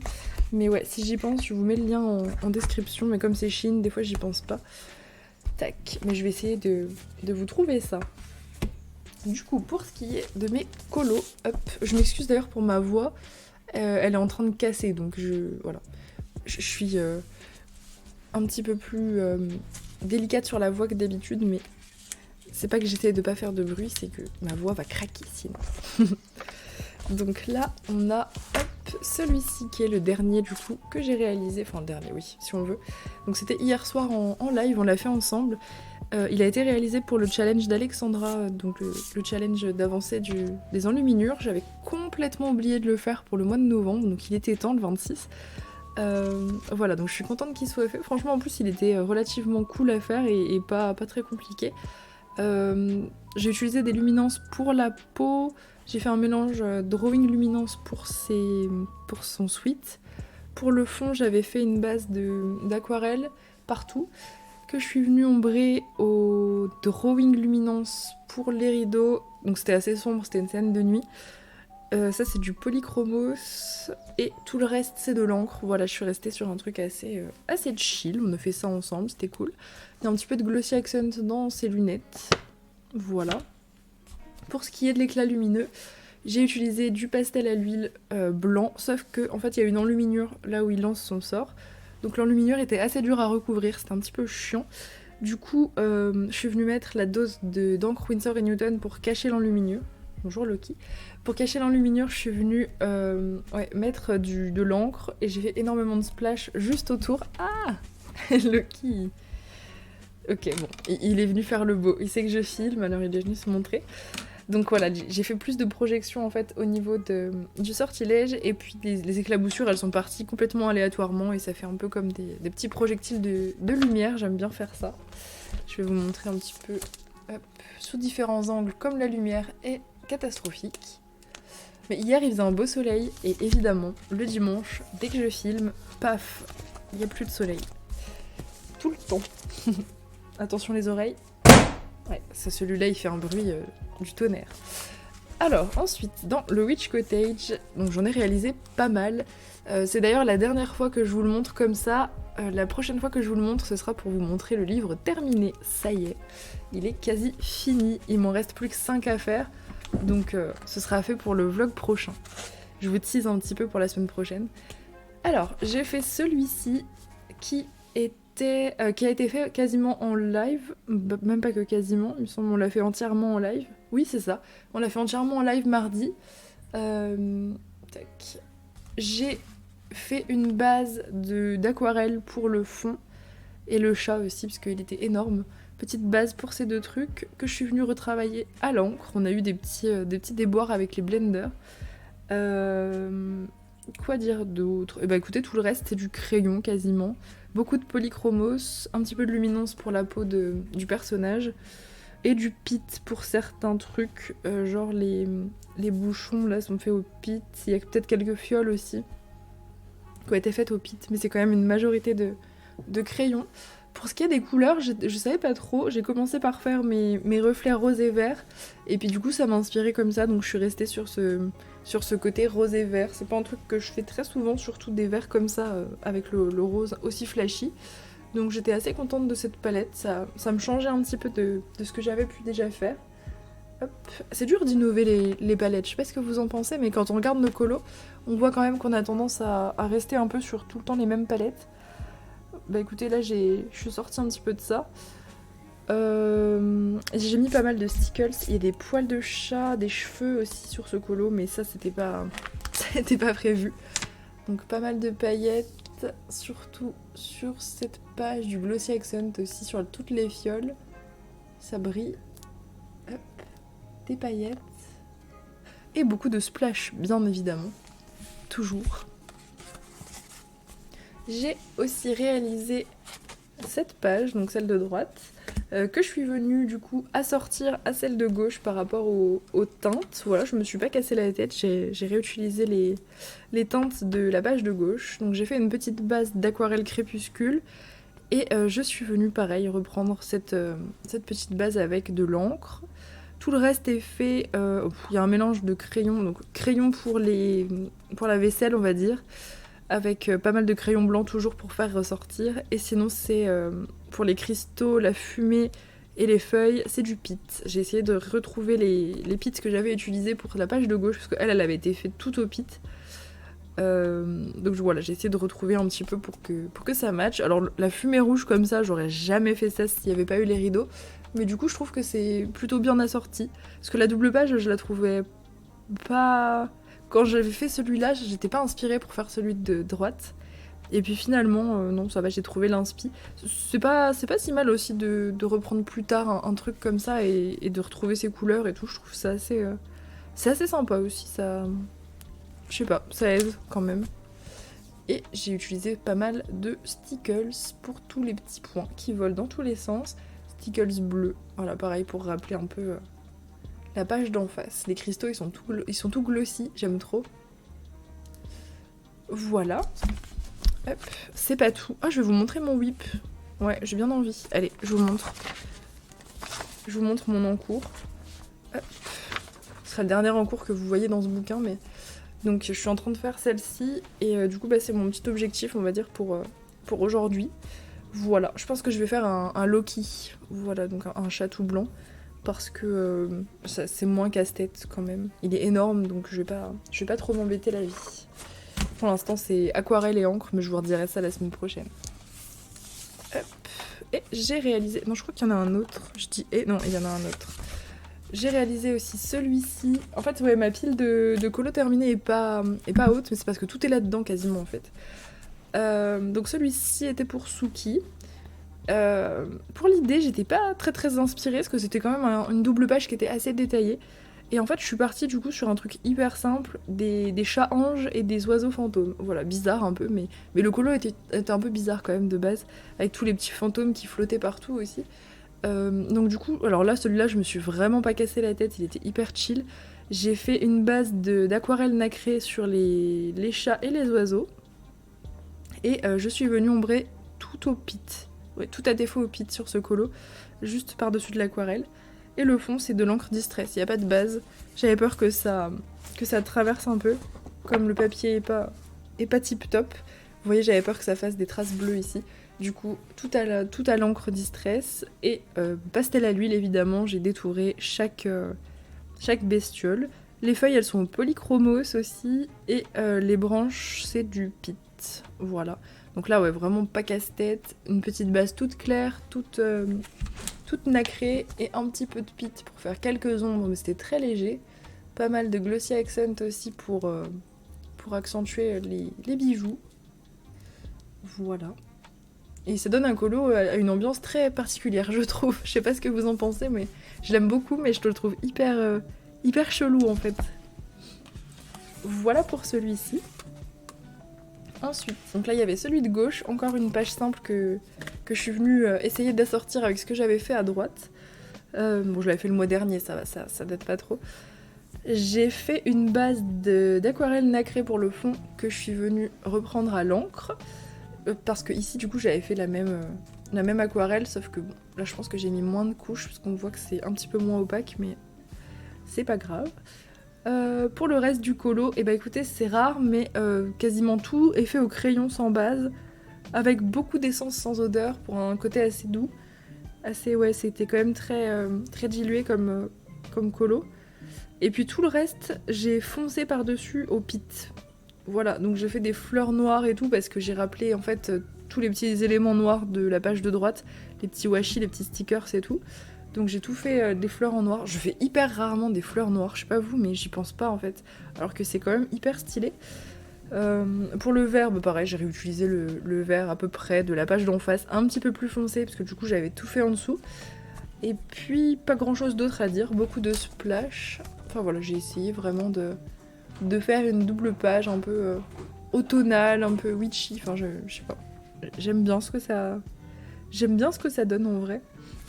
Mais ouais, si j'y pense, je vous mets le lien en description. Mais comme c'est Chine, des fois j'y pense pas. Tac, mais je vais essayer de vous trouver ça. Du coup, pour ce qui est de mes colos, hop, je m'excuse d'ailleurs pour ma voix. Elle est en train de casser, donc voilà. Je suis un petit peu plus délicate sur la voix que d'habitude, mais c'est pas que j'essaie de pas faire de bruit, c'est que ma voix va craquer sinon. Donc là, on a celui-ci qui est le dernier du coup que j'ai réalisé, enfin le dernier oui, si on veut. Donc c'était hier soir en live, on l'a fait ensemble. Il a été réalisé pour le challenge d'Alexandra, donc le challenge d'avancée des enluminures. J'avais complètement oublié de le faire pour le mois de novembre, donc il était temps, le 26. Voilà, donc je suis contente qu'il soit fait. Franchement, en plus, il était relativement cool à faire et pas très compliqué. J'ai utilisé des luminances pour la peau. J'ai fait un mélange drawing luminance pour son suite. Pour le fond, j'avais fait une base d'aquarelle partout, que je suis venue ombrer au drawing luminance pour les rideaux. Donc c'était assez sombre, c'était une scène de nuit. Ça c'est du polychromos et tout le reste c'est de l'encre. Voilà, je suis restée sur un truc assez chill. On a fait ça ensemble, c'était cool. Il y a un petit peu de glossy accent dans ses lunettes. Voilà. Pour ce qui est de l'éclat lumineux, j'ai utilisé du pastel à l'huile blanc, sauf que en fait il y a une enluminure là où il lance son sort. Donc l'enluminure était assez dure à recouvrir, c'était un petit peu chiant. Du coup, je suis venue mettre la dose d'encre Winsor & Newton pour cacher l'enluminure. Bonjour Loki. Pour cacher l'enluminure, je suis venue mettre de l'encre et j'ai fait énormément de splash juste autour. Ah Loki. Ok, bon, il est venu faire le beau. Il sait que je filme, alors il est venu se montrer. Donc voilà, j'ai fait plus de projections en fait au niveau du sortilège et puis les éclaboussures elles sont parties complètement aléatoirement et ça fait un peu comme des petits projectiles de lumière, j'aime bien faire ça. Je vais vous montrer un petit peu sous différents angles comme la lumière est catastrophique. Mais hier il faisait un beau soleil et évidemment le dimanche dès que je filme, paf, il n'y a plus de soleil. Tout le temps. Attention les oreilles. Ouais, celui-là il fait un bruit du tonnerre. Alors ensuite dans le Witch Cottage, donc j'en ai réalisé pas mal. C'est d'ailleurs la dernière fois que je vous le montre comme ça. La prochaine fois que je vous le montre ce sera pour vous montrer le livre terminé. Ça y est, il est quasi fini. Il m'en reste plus que 5 à faire. Donc ce sera fait pour le vlog prochain. Je vous tease un petit peu pour la semaine prochaine. Alors j'ai fait celui-ci qui a été fait quasiment en live, même pas que quasiment, il me semble on l'a fait entièrement en live. Oui, c'est ça, on l'a fait entièrement en live mardi. Tac. J'ai fait une base d'aquarelle pour le fond et le chat aussi, parce qu'il était énorme. Petite base pour ces 2 trucs que je suis venue retravailler à l'encre. On a eu des petits déboires avec les blenders. Quoi dire d'autre? Et bah écoutez, tout le reste c'est du crayon quasiment. Beaucoup de polychromos, un petit peu de luminance pour la peau du personnage. Et du pit pour certains trucs, genre les bouchons là sont faits au pit. Il y a peut-être quelques fioles aussi qui ont été faites au pit, mais c'est quand même une majorité de crayons. Pour ce qui est des couleurs, je savais pas trop. J'ai commencé par faire mes reflets rose et vert, et puis du coup ça m'a inspiré comme ça, donc je suis restée sur ce côté rose et vert. C'est pas un truc que je fais très souvent, surtout des verts comme ça, avec le rose aussi flashy. Donc j'étais assez contente de cette palette, ça me changeait un petit peu de ce que j'avais pu déjà faire. Hop. C'est dur d'innover les palettes, je sais pas ce que vous en pensez, mais quand on regarde nos colos, on voit quand même qu'on a tendance à rester un peu sur tout le temps les mêmes palettes. Bah écoutez, là je suis sortie un petit peu de ça. J'ai mis pas mal de stickles, il y a des poils de chat, des cheveux aussi sur ce colo, mais ça c'était pas prévu. Donc pas mal de paillettes, surtout sur cette page du Glossy Accent aussi, sur toutes les fioles. Ça brille. Hop. Des paillettes. Et beaucoup de splash, bien évidemment. Toujours. J'ai aussi réalisé cette page, donc celle de droite, que je suis venue du coup assortir à celle de gauche par rapport aux teintes. Voilà, je me suis pas cassé la tête, j'ai réutilisé les teintes de la page de gauche. Donc j'ai fait une petite base d'aquarelle crépuscule et je suis venue pareil reprendre cette petite base avec de l'encre. Tout le reste est fait, il y a un mélange de crayons, donc crayons pour la vaisselle on va dire, avec pas mal de crayons blancs toujours pour faire ressortir, et sinon c'est pour les cristaux, la fumée et les feuilles, c'est du pit. J'ai essayé de retrouver les pits que j'avais utilisés pour la page de gauche, parce qu'elle avait été faite tout au pit. Donc voilà, j'ai essayé de retrouver un petit peu pour que ça matche. Alors la fumée rouge comme ça, j'aurais jamais fait ça s'il n'y avait pas eu les rideaux, mais du coup je trouve que c'est plutôt bien assorti, parce que la double page je la trouvais pas... Quand j'avais fait celui-là, j'étais pas inspirée pour faire celui de droite. Et puis finalement, non, ça va, j'ai trouvé l'inspi. C'est pas si mal aussi de reprendre plus tard un truc comme ça et de retrouver ses couleurs et tout. Je trouve ça c'est assez sympa aussi. Ça, je sais pas, ça aide quand même. Et j'ai utilisé pas mal de stickles pour tous les petits points qui volent dans tous les sens. Stickles bleus, voilà, pareil pour rappeler un peu la page d'en face. Les cristaux, ils sont tout glossy, j'aime trop. Voilà. Hop, c'est pas tout. Ah, je vais vous montrer mon whip. Ouais, j'ai bien envie. Allez, je vous montre. Je vous montre mon encours. Hop. Ce sera le dernier encours que vous voyez dans ce bouquin, mais... Donc je suis en train de faire celle-ci, et du coup bah, c'est mon petit objectif, on va dire, pour aujourd'hui. Voilà, je pense que je vais faire un Loki. Voilà, donc un chat tout blanc. Parce que c'est moins casse-tête quand même. Il est énorme, donc je vais pas trop m'embêter la vie. Pour l'instant c'est aquarelle et encre, mais je vous redirai ça la semaine prochaine. Hop. Et j'ai réalisé... Non, je crois qu'il y en a un autre. Je dis non, il y en a un autre. J'ai réalisé aussi celui-ci. En fait, ouais, ma pile de colo terminée est pas haute, mais c'est parce que tout est là-dedans quasiment en fait. Donc celui-ci était pour Suki. Pour l'idée, j'étais pas très inspirée, parce que c'était quand même une double page qui était assez détaillée. Et en fait, je suis partie du coup sur un truc hyper simple, des chats anges et des oiseaux fantômes. Voilà, bizarre un peu, mais le colo était un peu bizarre quand même de base, avec tous les petits fantômes qui flottaient partout aussi. Donc du coup, alors là, celui-là, je me suis vraiment pas cassé la tête, il était hyper chill. J'ai fait une base d'aquarelle nacrée sur les chats et les oiseaux. Et je suis venue ombrer tout au pit. Ouais, tout à défaut au pit sur ce colo, juste par-dessus de l'aquarelle. Et le fond, c'est de l'encre Distress, il n'y a pas de base. J'avais peur que ça traverse un peu, comme le papier est pas tip top. Vous voyez, j'avais peur que ça fasse des traces bleues ici. Du coup, tout à l'encre Distress et pastel à l'huile, évidemment. J'ai détouré chaque bestiole. Les feuilles, elles sont au polychromos aussi, et les branches, c'est du pit. Pit. Voilà. Donc là, ouais, vraiment pas casse-tête. Une petite base toute claire, toute nacrée et un petit peu de Pit pour faire quelques ombres, mais c'était très léger. Pas mal de Glossy Accent aussi pour accentuer les bijoux. Voilà. Et ça donne un colo à une ambiance très particulière, je trouve. Je sais pas ce que vous en pensez, mais je l'aime beaucoup, mais je le trouve hyper chelou en fait. Voilà pour celui-ci. Ensuite, donc là il y avait celui de gauche, encore une page simple que je suis venue essayer d'assortir avec ce que j'avais fait à droite. Bon, je l'avais fait le mois dernier, ça date pas trop. J'ai fait une base d'aquarelle nacrée pour le fond que je suis venue reprendre à l'encre. Parce que ici, du coup, j'avais fait la même aquarelle, sauf que bon, là je pense que j'ai mis moins de couches, parce qu'on voit que c'est un petit peu moins opaque, mais c'est pas grave. Pour le reste du colo, et bah écoutez, c'est rare, mais quasiment tout est fait au crayon sans base, avec beaucoup d'essence sans odeur, pour un côté assez doux. Ouais, c'était quand même très dilué comme colo. Et puis tout le reste, j'ai foncé par-dessus au Pit. Voilà, donc j'ai fait des fleurs noires et tout, parce que j'ai rappelé en fait tous les petits éléments noirs de la page de droite, les petits washi, les petits stickers et tout. Donc j'ai tout fait des fleurs en noir. Je fais hyper rarement des fleurs noires, je sais pas vous, mais j'y pense pas en fait. Alors que c'est quand même hyper stylé. Pour le vert, bah pareil, j'ai réutilisé le vert à peu près de la page d'en face, un petit peu plus foncé, parce que du coup j'avais tout fait en dessous. Et puis pas grand chose d'autre à dire, beaucoup de splash. Enfin voilà, j'ai essayé vraiment de faire une double page un peu automnale, un peu witchy, enfin je sais pas. J'aime bien ce que ça donne en vrai.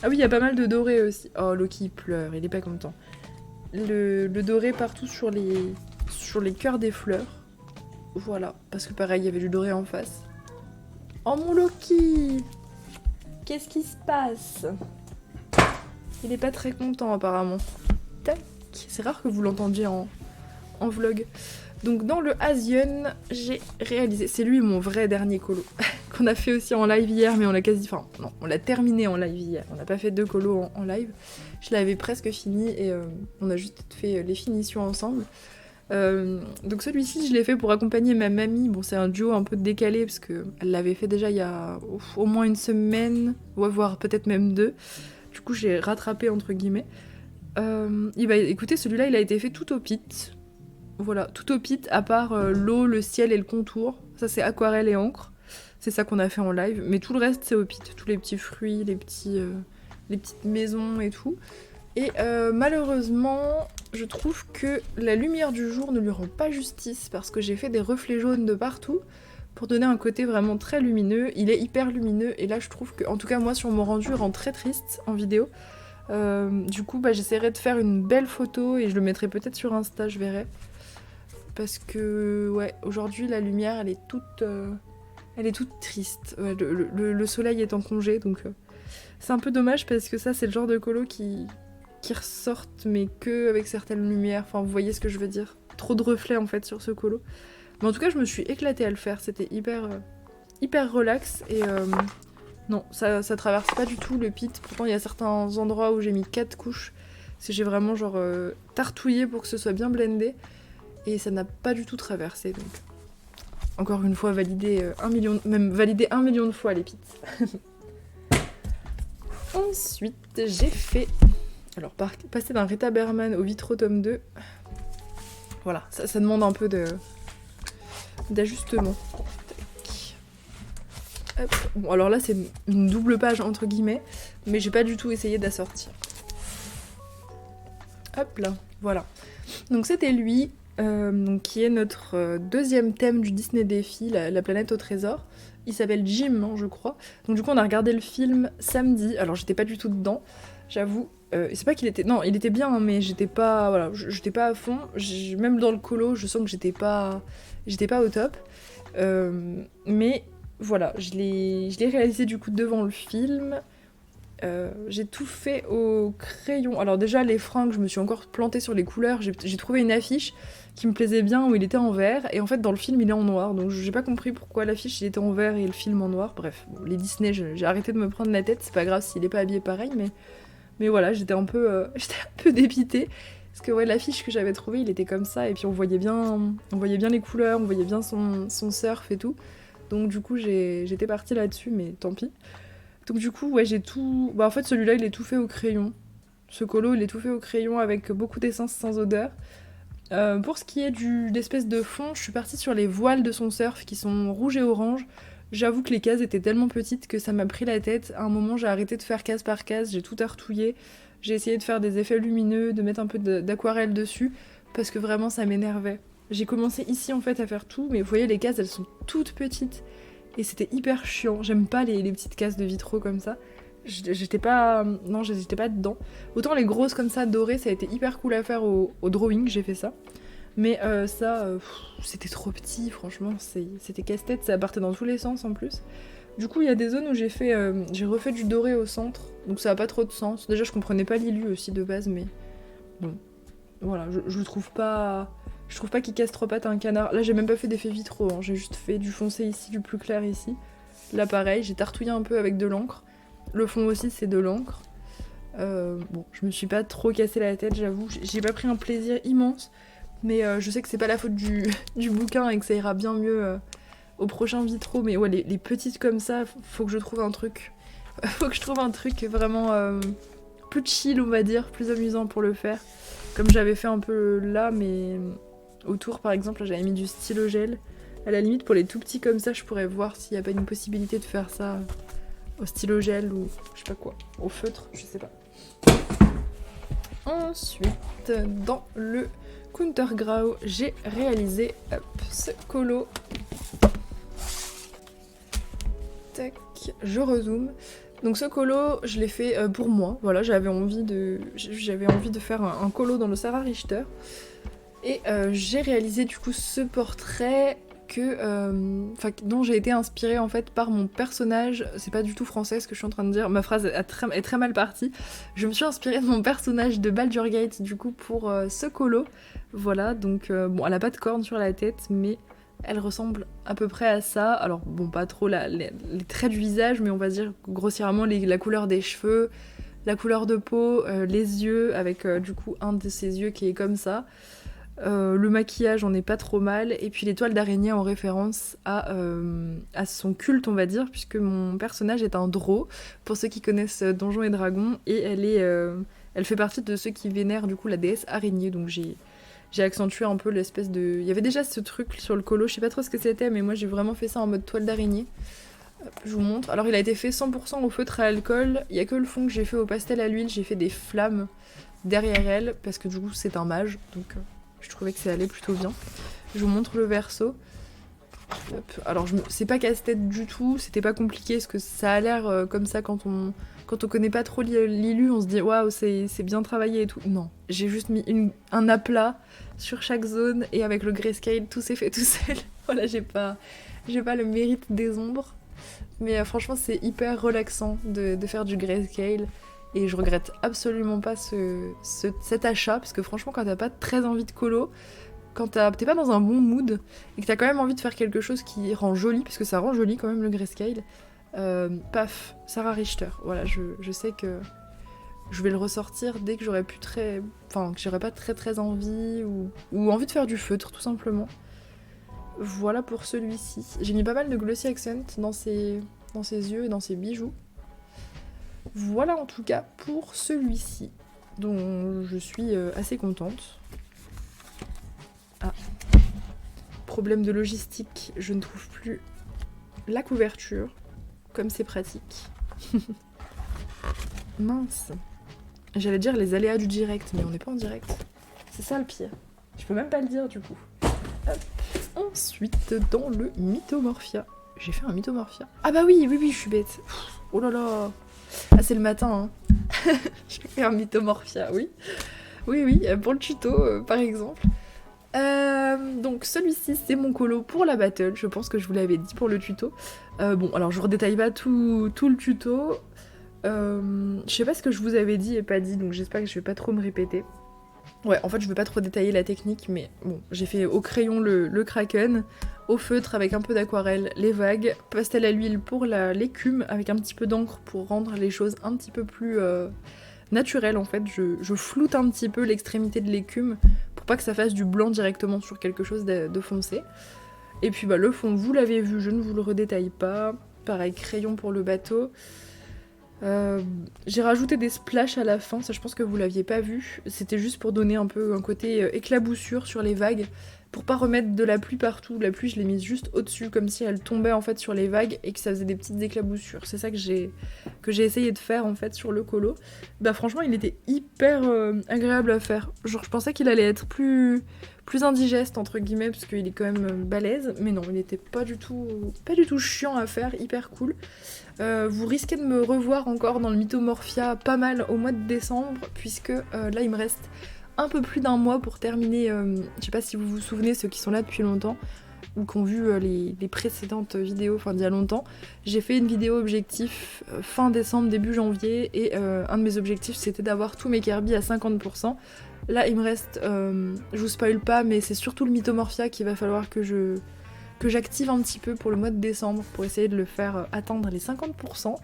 Ah oui, il y a pas mal de doré aussi. Oh, Loki il pleure, il est pas content. Le doré partout sur les cœurs des fleurs. Voilà, parce que pareil, il y avait du doré en face. Oh mon Loki! Qu'est-ce qui se passe? Il est pas très content apparemment. Tac! C'est rare que vous l'entendiez en vlog. Donc dans le Asian, j'ai réalisé, c'est lui mon vrai dernier colo, qu'on a fait aussi en live hier, mais on l'a terminé en live hier, on n'a pas fait 2 colos en live, je l'avais presque fini et on a juste fait les finitions ensemble. Donc celui-ci je l'ai fait pour accompagner ma mamie, bon c'est un duo un peu décalé parce qu'elle l'avait fait déjà il y a au moins une semaine, voire peut-être même 2, du coup j'ai rattrapé entre guillemets. Et bah écoutez, celui-là il a été fait tout au Pit. Voilà, tout au Pit, à part l'eau, le ciel et le contour. Ça, c'est aquarelle et encre. C'est ça qu'on a fait en live. Mais tout le reste, c'est au Pit. Tous les petits fruits, les petites maisons et tout. Et malheureusement, je trouve que la lumière du jour ne lui rend pas justice parce que j'ai fait des reflets jaunes de partout pour donner un côté vraiment très lumineux. Il est hyper lumineux et là, je trouve que, en tout cas, moi, sur mon rendu, il rend très triste en vidéo. Du coup, bah, j'essaierai de faire une belle photo et je le mettrai peut-être sur Insta, je verrai. Parce que, ouais, aujourd'hui, la lumière, elle est toute triste. Ouais, le soleil est en congé, donc c'est un peu dommage parce que ça, c'est le genre de colo qui ressortent, mais que avec certaines lumières. Enfin, vous voyez ce que je veux dire. Trop de reflets, en fait, sur ce colo. Mais en tout cas, je me suis éclatée à le faire. C'était hyper relax. Et non, ça traverse pas du tout le Pit. Pourtant, il y a certains endroits où j'ai mis 4 couches. Parce que j'ai vraiment, genre, tartouillé pour que ce soit bien blendé. Et ça n'a pas du tout traversé, donc encore une fois validé 1 million de fois les Pits. Ensuite j'ai fait, alors passer d'un Rita Berman au Vitro tome 2. Voilà, ça demande un peu d'ajustement. Hop. Bon alors là c'est une double page entre guillemets, mais j'ai pas du tout essayé d'assortir. Hop là, voilà. Donc c'était lui. Donc qui est notre deuxième thème du Disney Défi, la planète au trésor. Il s'appelle Jim, hein, je crois. Donc du coup on a regardé le film samedi. Alors j'étais pas du tout dedans, j'avoue. C'est pas qu'il était... Non, il était bien, hein, mais j'étais pas... Voilà, j'étais pas à fond. Même dans le colo, je sens que j'étais pas au top. Mais voilà, je l'ai réalisé du coup devant le film. J'ai tout fait au crayon. Alors déjà les fringues, je me suis encore plantée sur les couleurs. J'ai trouvé une affiche qui me plaisait bien où il était en vert et en fait dans le film il est en noir. Donc j'ai pas compris pourquoi l'affiche il était en vert et le film en noir. Bref, bon, les Disney, j'ai arrêté de me prendre la tête. C'est pas grave s'il est pas habillé pareil, mais voilà, j'étais un peu dépitée parce que ouais l'affiche que j'avais trouvée il était comme ça et puis on voyait bien les couleurs, on voyait bien son surf et tout. Donc du coup j'étais partie là-dessus, mais tant pis. Donc du coup ouais j'ai tout... Bah en fait celui-là il est tout fait au crayon. Ce colo il est tout fait au crayon avec beaucoup d'essence sans odeur. Pour ce qui est d'espèce de fond, je suis partie sur les voiles de son surf qui sont rouges et orange. J'avoue que les cases étaient tellement petites que ça m'a pris la tête. À un moment j'ai arrêté de faire case par case, j'ai tout artouillé. J'ai essayé de faire des effets lumineux, de mettre un peu d'aquarelle dessus, parce que vraiment ça m'énervait. J'ai commencé ici en fait à faire tout, mais vous voyez les cases elles sont toutes petites. Et c'était hyper chiant, j'aime pas les petites cases de vitraux comme ça. J'étais pas... Non, j'étais pas dedans. Autant les grosses comme ça, dorées, ça a été hyper cool à faire au drawing, j'ai fait ça. Mais c'était trop petit, franchement, c'était casse-tête, ça partait dans tous les sens en plus. Du coup, il y a des zones où j'ai refait du doré au centre, donc ça a pas trop de sens. Déjà, je comprenais pas l'illu aussi de base, mais bon, voilà, je trouve pas... Je trouve pas qu'il casse trop pattes à un canard. Là, j'ai même pas fait d'effet vitraux, hein. J'ai juste fait du foncé ici, du plus clair ici. Là, pareil, j'ai tartouillé un peu avec de l'encre. Le fond aussi, c'est de l'encre. Bon, je me suis pas trop cassé la tête, j'avoue. J'ai pas pris un plaisir immense, mais je sais que c'est pas la faute du bouquin et que ça ira bien mieux au prochain vitraux. Mais ouais, les petites comme ça, faut que je trouve un truc. Faut que je trouve un truc vraiment plus chill, on va dire, plus amusant pour le faire. Comme j'avais fait un peu là, mais autour par exemple, j'avais mis du stylo gel. À la limite, pour les tout petits comme ça, je pourrais voir s'il n'y a pas une possibilité de faire ça au stylo gel ou je sais pas quoi, au feutre, je sais pas. Ensuite, dans le Kuntergrau, j'ai réalisé ce colo. Tac, je rezoome. Donc ce colo, je l'ai fait pour moi. Voilà, j'avais envie de faire un colo dans le Sarah Richter. Et j'ai réalisé du coup ce portrait dont j'ai été inspirée en fait par mon personnage. C'est pas du tout français ce que je suis en train de dire. Ma phrase est très mal partie. Je me suis inspirée de mon personnage de Baldur's Gate du coup pour ce colo. Voilà, donc bon, elle a pas de cornes sur la tête, mais elle ressemble à peu près à ça. Alors bon, pas trop les traits du visage, mais on va dire grossièrement la couleur des cheveux, la couleur de peau, les yeux, avec du coup un de ses yeux qui est comme ça. Le maquillage, on est pas trop mal. Et puis les toiles d'araignée en référence à son culte, on va dire, puisque mon personnage est un drow, pour ceux qui connaissent Donjons et Dragons, et elle fait partie de ceux qui vénèrent du coup la déesse araignée. Donc j'ai accentué un peu l'espèce de... Il y avait déjà ce truc sur le colo, je sais pas trop ce que c'était, mais moi j'ai vraiment fait ça en mode toile d'araignée. Je vous montre. Alors il a été fait 100% au feutre à alcool, il y a que le fond que j'ai fait au pastel à l'huile, j'ai fait des flammes derrière elle, parce que du coup c'est un mage, donc je trouvais que ça allait plutôt bien. Je vous montre le verso. Hop. Alors c'est pas casse-tête du tout, c'était pas compliqué, parce que ça a l'air comme ça quand on connaît pas trop l'illu, on se dit waouh, c'est bien travaillé et tout. Non, j'ai juste mis un aplat sur chaque zone et avec le grayscale, tout s'est fait tout seul. Voilà, j'ai pas le mérite des ombres, mais franchement, c'est hyper relaxant de faire du grayscale et je regrette absolument pas cet achat parce que franchement, quand t'as pas très envie de colo, quand t'es pas dans un bon mood et que t'as quand même envie de faire quelque chose qui rend joli, parce que ça rend joli quand même le grayscale. Paf, Sarah Richter. Voilà, je sais que je vais le ressortir dès que j'aurai que j'aurai pas très envie ou envie de faire du feutre tout simplement. Voilà pour celui-ci. J'ai mis pas mal de glossy accent dans ses yeux et dans ses bijoux. Voilà en tout cas pour celui-ci, dont je suis assez contente. Ah, problème de logistique, je ne trouve plus la couverture. Comme c'est pratique. Mince. J'allais dire les aléas du direct, mais on n'est pas en direct. C'est ça le pire. Je peux même pas le dire du coup. Hop. Ensuite, dans le Mythomorphia. J'ai fait un Mythomorphia. Ah bah oui, je suis bête. Oh là là. Ah, c'est le matin, hein. J'ai fait un Mythomorphia, oui. Oui, pour le tuto, par exemple. Donc celui-ci c'est mon colo pour la battle, je pense que je vous l'avais dit pour le tuto. Bon alors je redétaille pas tout le tuto. Je sais pas ce que je vous avais dit et pas dit, donc j'espère que je vais pas trop me répéter. Ouais, en fait je vais pas trop détailler la technique, mais bon, j'ai fait au crayon le kraken, au feutre avec un peu d'aquarelle les vagues, pastel à l'huile pour l'écume avec un petit peu d'encre pour rendre les choses un petit peu plus naturelles en fait. Je floute un petit peu l'extrémité de l'écume pour pas que ça fasse du blanc directement sur quelque chose de foncé. Et puis bah, le fond, vous l'avez vu, je ne vous le redétaille pas. Pareil, crayon pour le bateau. J'ai rajouté des splashes à la fin, ça je pense que vous l'aviez pas vu. C'était juste pour donner un peu un côté éclaboussure sur les vagues. Pour pas remettre de la pluie partout. La pluie, je l'ai mise juste au-dessus, comme si elle tombait en fait sur les vagues et que ça faisait des petites éclaboussures. C'est ça que j'ai essayé de faire en fait sur le colo. Bah franchement, il était hyper agréable à faire. Genre, je pensais qu'il allait être plus indigeste entre guillemets parce qu'il est quand même balèze, mais non, il était pas du tout chiant à faire, hyper cool. Vous risquez de me revoir encore dans le Mythomorphia pas mal au mois de décembre, puisque là il me reste un peu plus d'un mois pour terminer, je sais pas si vous vous souvenez, ceux qui sont là depuis longtemps, ou qui ont vu les précédentes vidéos, enfin d'il y a longtemps, j'ai fait une vidéo objectif fin décembre, début janvier, et un de mes objectifs c'était d'avoir tous mes Kirby à 50%. Là il me reste, je vous spoil pas, mais c'est surtout le Mythomorphia qu'il va falloir que j'active un petit peu pour le mois de décembre pour essayer de le faire atteindre les 50%.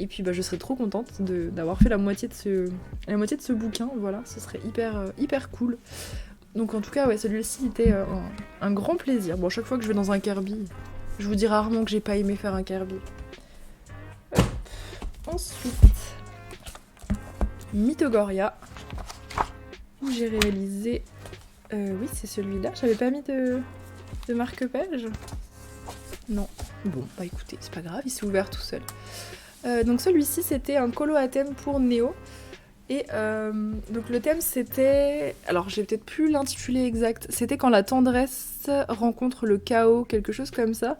Et puis bah, je serais trop contente d'avoir fait la moitié de ce bouquin, voilà, ce serait hyper cool. Donc en tout cas, ouais, celui-ci était un grand plaisir. Bon, chaque fois que je vais dans un Kirby, je vous dis rarement que j'ai pas aimé faire un Kirby. Ensuite, Mythogoria, où j'ai réalisé... oui, c'est celui-là, j'avais pas mis de marque-page. Non. Bon, bah écoutez, c'est pas grave, il s'est ouvert tout seul. Donc celui-ci, c'était un colo à thème pour Néo. Et donc le thème, c'était... Alors, j'ai peut-être plus l'intitulé exact. C'était quand la tendresse rencontre le chaos, quelque chose comme ça.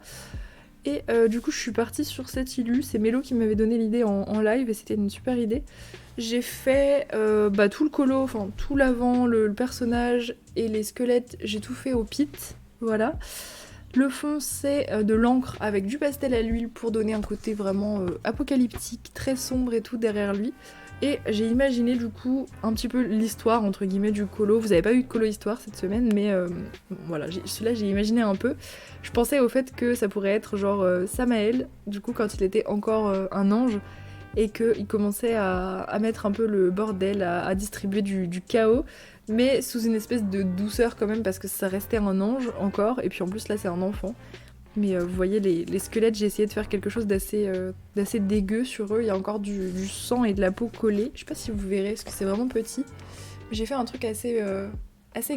Et du coup, je suis partie sur cette illu. C'est Mélo qui m'avait donné l'idée en live et c'était une super idée. J'ai fait tout le colo, enfin tout l'avant, le personnage et les squelettes, j'ai tout fait au pit. Voilà. Le fond, c'est de l'encre avec du pastel à l'huile pour donner un côté vraiment apocalyptique, très sombre et tout derrière lui. Et j'ai imaginé du coup un petit peu l'histoire entre guillemets du colo. Vous avez pas eu de colo histoire cette semaine, mais voilà, celui-là j'ai imaginé un peu. Je pensais au fait que ça pourrait être genre Samael, du coup quand il était encore un ange, et qu'il commençait à mettre un peu le bordel, à distribuer du chaos, mais sous une espèce de douceur quand même, parce que ça restait un ange encore, et puis en plus là c'est un enfant. Mais vous voyez les squelettes, j'ai essayé de faire quelque chose d'assez dégueu sur eux, il y a encore du sang et de la peau collée. Je sais pas si vous verrez, parce que c'est vraiment petit. J'ai fait un truc assez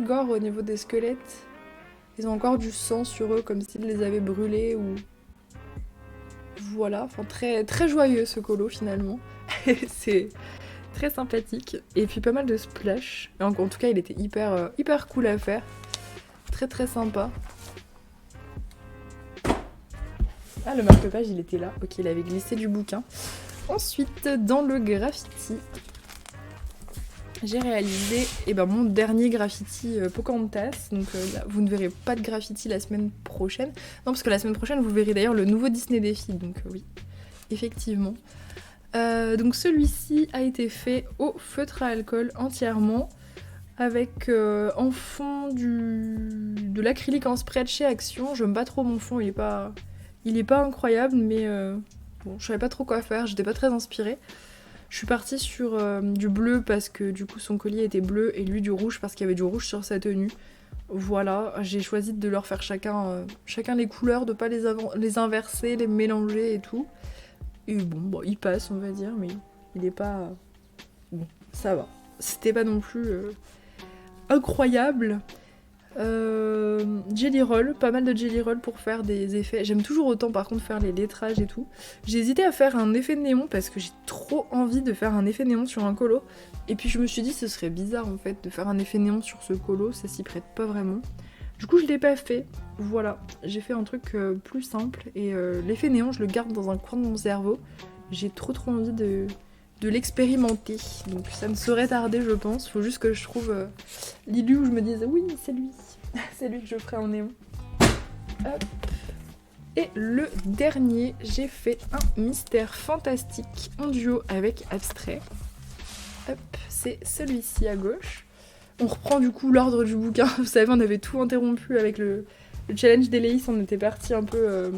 gore au niveau des squelettes. Ils ont encore du sang sur eux, comme s'ils les avaient brûlés ou... Voilà, enfin très joyeux ce colo finalement. C'est très sympathique. Et puis pas mal de splash. En tout cas, il était hyper cool à faire. Très sympa. Ah, le marque-page, il était là. Ok, il avait glissé du bouquin. Ensuite, dans le graffiti, j'ai réalisé mon dernier graffiti Pocahontas. Donc là, vous ne verrez pas de graffiti la semaine prochaine. Non, parce que la semaine prochaine, vous verrez d'ailleurs le nouveau Disney Défi. Donc oui, effectivement. Donc celui-ci a été fait au feutre à alcool entièrement. Avec en fond de l'acrylique en spray de chez Action. J'aime pas trop mon fond, il est pas incroyable, mais bon, je savais pas trop quoi faire, j'étais pas très inspirée. Je suis partie sur du bleu parce que du coup son collier était bleu et lui du rouge parce qu'il y avait du rouge sur sa tenue. Voilà, j'ai choisi de leur faire chacun les couleurs, de pas les inverser, les mélanger et tout. Et bon, il passe on va dire, mais il est pas... Bon, ça va. C'était pas non plus incroyable. Jelly roll, pas mal de jelly roll pour faire des effets. J'aime toujours autant par contre faire les lettrages et tout. J'ai hésité à faire un effet de néon parce que j'ai trop envie de faire un effet néon sur un colo. Et puis je me suis dit ce serait bizarre en fait de faire un effet néon sur ce colo, ça s'y prête pas vraiment. Du coup je l'ai pas fait, voilà. J'ai fait un truc plus simple et l'effet néon je le garde dans un coin de mon cerveau. J'ai trop envie de l'expérimenter. Donc ça ne saurait tarder je pense. Faut juste que je trouve l'illu où je me dise oui c'est lui. C'est lui que je ferai en néon. Hop. Et le dernier, j'ai fait un mystère fantastique en duo avec Abstrait. Hop, c'est celui-ci à gauche. On reprend du coup l'ordre du bouquin. Vous savez, on avait tout interrompu avec le challenge d'Éléis. On était parti un peu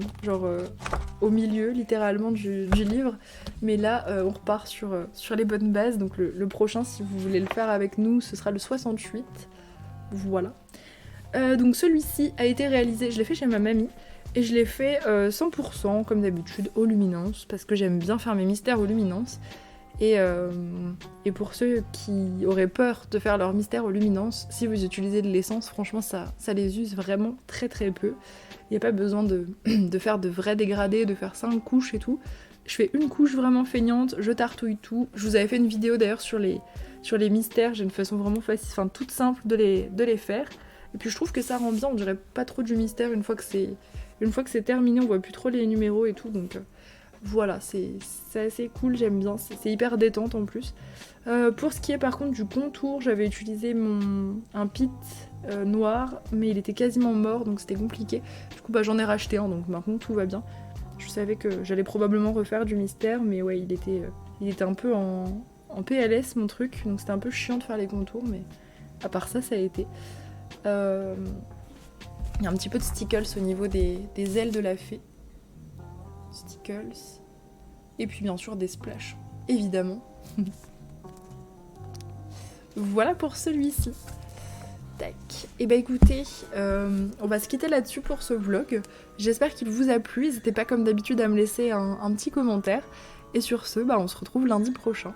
au milieu, littéralement, du livre. Mais là, on repart sur les bonnes bases. Donc le prochain, si vous voulez le faire avec nous, ce sera le 68. Voilà. Donc celui-ci a été réalisé, je l'ai fait chez ma mamie, et je l'ai fait 100% comme d'habitude au luminance, parce que j'aime bien faire mes mystères au luminance. Et pour ceux qui auraient peur de faire leur mystère au luminance, si vous utilisez de l'essence, franchement ça les use vraiment très très peu. Il n'y a pas besoin de faire de vrais dégradés, de faire 5 couches et tout. Je fais une couche vraiment feignante, je tartouille tout. Je vous avais fait une vidéo d'ailleurs sur les mystères, j'ai une façon vraiment facile, enfin toute simple de les faire. Et puis je trouve que ça rend bien, on dirait pas trop du mystère une fois que c'est terminé, on voit plus trop les numéros et tout, donc voilà, c'est assez cool, j'aime bien, c'est hyper détente en plus. Pour ce qui est par contre du contour, j'avais utilisé un pit noir, mais il était quasiment mort, donc c'était compliqué. Du coup j'en ai racheté un, donc maintenant tout va bien. Je savais que j'allais probablement refaire du mystère, mais ouais, il était un peu en PLS mon truc, donc c'était un peu chiant de faire les contours, mais à part ça, ça a été. Il y a un petit peu de stickles au niveau des ailes de la fée. Stickles. Et puis bien sûr des splashs, évidemment. Voilà pour celui-ci. Tac. Et bah écoutez, on va se quitter là-dessus pour ce vlog. J'espère qu'il vous a plu. N'hésitez pas comme d'habitude à me laisser un petit commentaire. Et sur ce, bah on se retrouve lundi prochain.